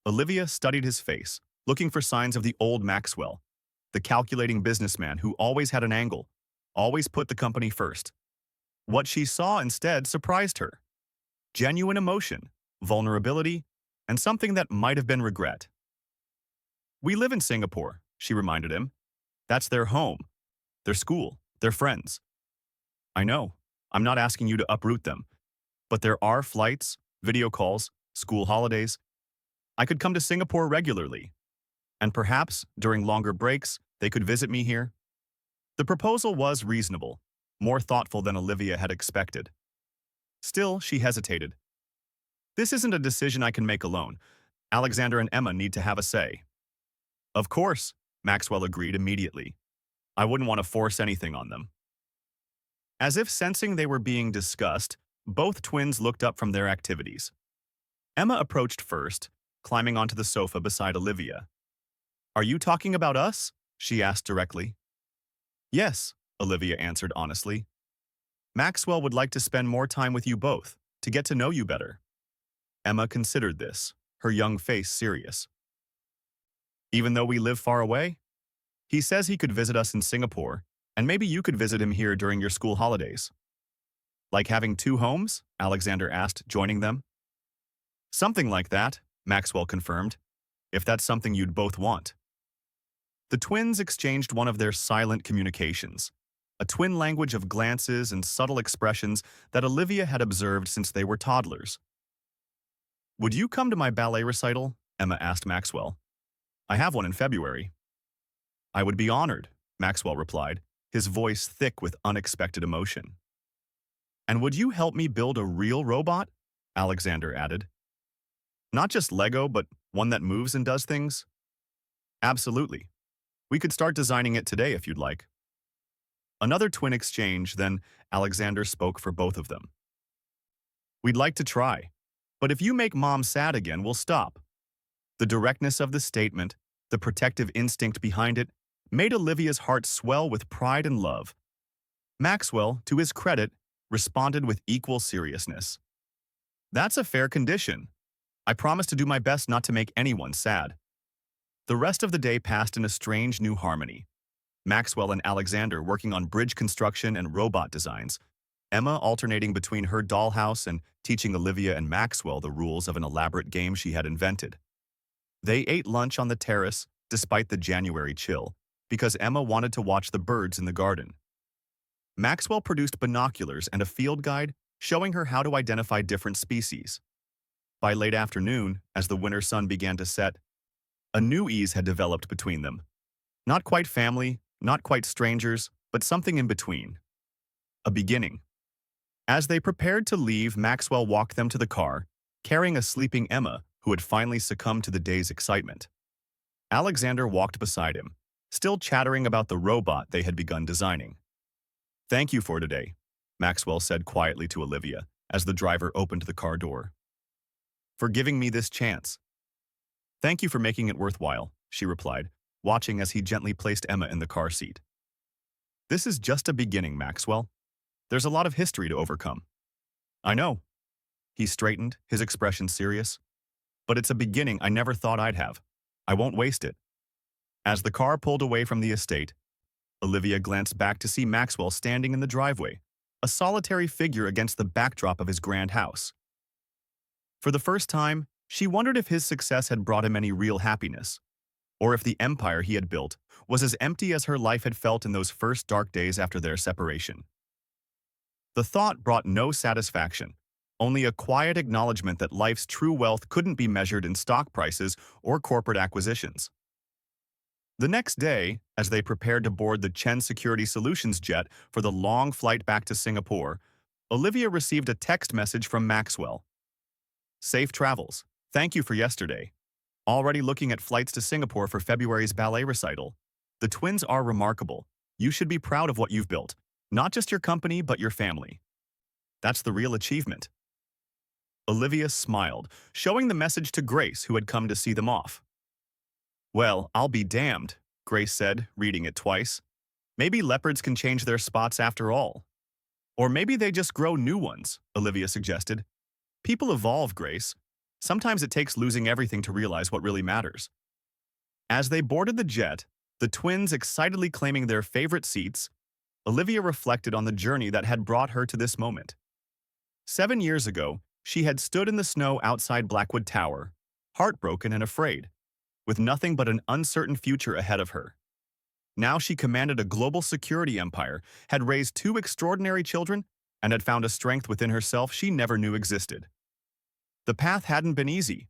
A: Olivia studied his face, looking for signs of the old Maxwell, the calculating businessman who always had an angle, always put the company first. What she saw instead surprised her. Genuine emotion, vulnerability, and something that might have been regret. We live in Singapore, she reminded him. That's their home, their school, their friends. I know, I'm not asking you to uproot them, but there are flights, video calls, school holidays. I could come to Singapore regularly, and perhaps, during longer breaks, they could visit me here. The proposal was reasonable, more thoughtful than Olivia had expected. Still, she hesitated. This isn't a decision I can make alone. Alexander and Emma need to have a say. Of course, Maxwell agreed immediately. I wouldn't want to force anything on them. As if sensing they were being discussed, both twins looked up from their activities. Emma approached first, climbing onto the sofa beside Olivia. Are you talking about us? She asked directly. Yes, Olivia answered honestly. Maxwell would like to spend more time with you both, to get to know you better. Emma considered this, her young face serious. Even though we live far away? He says he could visit us in Singapore, and maybe you could visit him here during your school holidays. Like having two homes? Alexander asked, joining them. Something like that, Maxwell confirmed, if that's something you'd both want. The twins exchanged one of their silent communications, a twin language of glances and subtle expressions that Olivia had observed since they were toddlers. Would you come to my ballet recital? Emma asked Maxwell. I have one in February. I would be honored, Maxwell replied, his voice thick with unexpected emotion. And would you help me build a real robot? Alexander added. Not just Lego, but one that moves and does things? Absolutely. We could start designing it today if you'd like. Another twin exchange, then Alexander spoke for both of them. We'd like to try, but if you make Mom sad again, we'll stop. The directness of the statement, the protective instinct behind it, made Olivia's heart swell with pride and love. Maxwell, to his credit, responded with equal seriousness. That's a fair condition. I promise to do my best not to make anyone sad. The rest of the day passed in a strange new harmony. Maxwell and Alexander working on bridge construction and robot designs, Emma alternating between her dollhouse and teaching Olivia and Maxwell the rules of an elaborate game she had invented. They ate lunch on the terrace despite the January chill, because Emma wanted to watch the birds in the garden. Maxwell produced binoculars and a field guide showing her how to identify different species. By late afternoon, as the winter sun began to set, a new ease had developed between them. Not quite family, not quite strangers, but something in between. A beginning. As they prepared to leave, Maxwell walked them to the car, carrying a sleeping Emma who had finally succumbed to the day's excitement. Alexander walked beside him, still chattering about the robot they had begun designing. Thank you for today, Maxwell said quietly to Olivia as the driver opened the car door. For giving me this chance. Thank you for making it worthwhile, she replied, watching as he gently placed Emma in the car seat. This is just a beginning, Maxwell. There's a lot of history to overcome. I know. He straightened, his expression serious. But it's a beginning I never thought I'd have. I won't waste it. As the car pulled away from the estate, Olivia glanced back to see Maxwell standing in the driveway, a solitary figure against the backdrop of his grand house. For the first time, she wondered if his success had brought him any real happiness, or if the empire he had built was as empty as her life had felt in those first dark days after their separation. The thought brought no satisfaction, only a quiet acknowledgement that life's true wealth couldn't be measured in stock prices or corporate acquisitions. The next day, as they prepared to board the Chen Security Solutions jet for the long flight back to Singapore, Olivia received a text message from Maxwell. Safe travels. Thank you for yesterday. Already looking at flights to Singapore for February's ballet recital. The twins are remarkable. You should be proud of what you've built. Not just your company, but your family. That's the real achievement. Olivia smiled, showing the message to Grace, who had come to see them off. Well, I'll be damned, Grace said, reading it twice. Maybe leopards can change their spots after all. Or maybe they just grow new ones, Olivia suggested. People evolve, Grace. Sometimes it takes losing everything to realize what really matters. As they boarded the jet, the twins excitedly claiming their favorite seats, Olivia reflected on the journey that had brought her to this moment. 7 years ago, she had stood in the snow outside Blackwood Tower, heartbroken and afraid, with nothing but an uncertain future ahead of her. Now she commanded a global security empire, had raised 2 extraordinary children, and had found a strength within herself she never knew existed. The path hadn't been easy,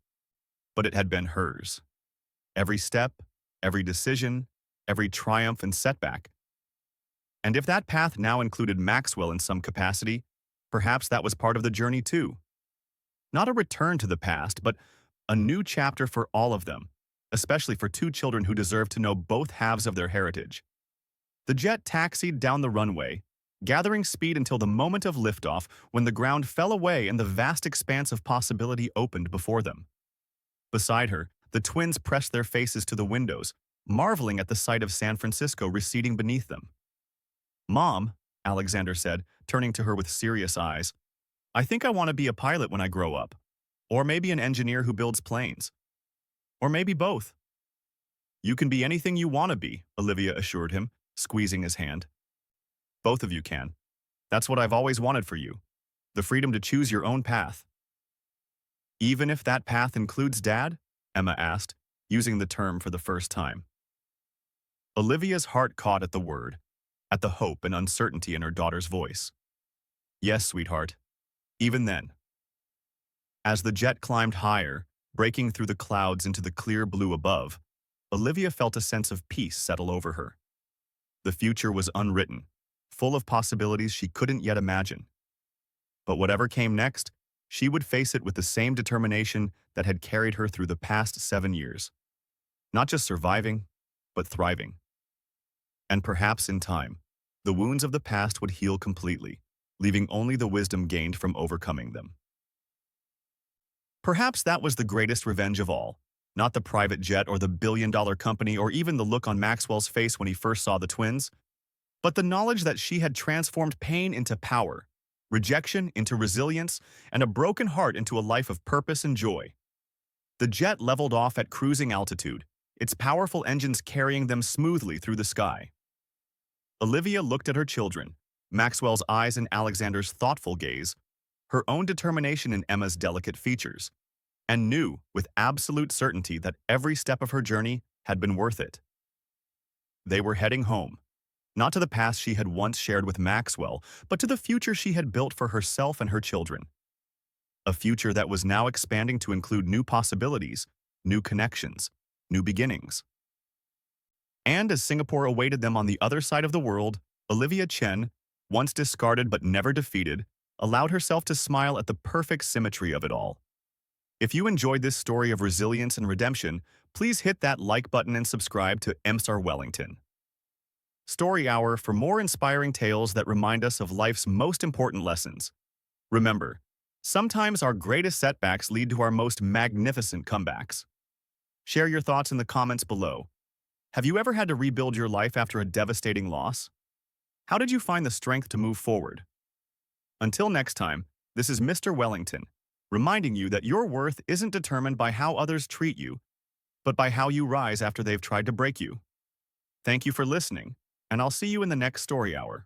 A: but it had been hers. Every step, every decision, every triumph and setback. And if that path now included Maxwell in some capacity, Perhaps that was part of the journey too. Not a return to the past, but a new chapter for all of them, especially for two children who deserve to know both halves of their heritage. The jet taxied down the runway, gathering speed until the moment of liftoff when the ground fell away and the vast expanse of possibility opened before them. Beside her, the twins pressed their faces to the windows, marveling at the sight of San Francisco receding beneath them. "Mom," Alexander said, turning to her with serious eyes, "I think I want to be a pilot when I grow up. Or maybe an engineer who builds planes. Or maybe both." "You can be anything you want to be," Olivia assured him, squeezing his hand. "Both of you can. That's what I've always wanted for you. The freedom to choose your own path." "Even if that path includes Dad?" Emma asked, using the term for the first time. Olivia's heart caught at the word, at the hope and uncertainty in her daughter's voice. "Yes, sweetheart. Even then." As the jet climbed higher, breaking through the clouds into the clear blue above, Olivia felt a sense of peace settle over her. The future was unwritten, full of possibilities she couldn't yet imagine. But whatever came next, she would face it with the same determination that had carried her through the past 7 years. Not just surviving, but thriving. And perhaps in time, the wounds of the past would heal completely, leaving only the wisdom gained from overcoming them. Perhaps that was the greatest revenge of all, not the private jet or the billion-dollar company or even the look on Maxwell's face when he first saw the twins, but the knowledge that she had transformed pain into power, rejection into resilience, and a broken heart into a life of purpose and joy. The jet leveled off at cruising altitude, its powerful engines carrying them smoothly through the sky. Olivia looked at her children, Maxwell's eyes in Alexander's thoughtful gaze, her own determination in Emma's delicate features, and knew with absolute certainty that every step of her journey had been worth it. They were heading home, not to the past she had once shared with Maxwell, but to the future she had built for herself and her children. A future that was now expanding to include new possibilities, new connections, new beginnings. And as Singapore awaited them on the other side of the world, Olivia Chen, once discarded but never defeated, allowed herself to smile at the perfect symmetry of it all. If you enjoyed this story of resilience and redemption, please hit that like button and subscribe to MR Wellington Story Hour for more inspiring tales that remind us of life's most important lessons. Remember, sometimes our greatest setbacks lead to our most magnificent comebacks. Share your thoughts in the comments below. Have you ever had to rebuild your life after a devastating loss? How did you find the strength to move forward? Until next time, this is Mr. Wellington, reminding you that your worth isn't determined by how others treat you, but by how you rise after they've tried to break you. Thank you for listening, and I'll see you in the next Story Hour.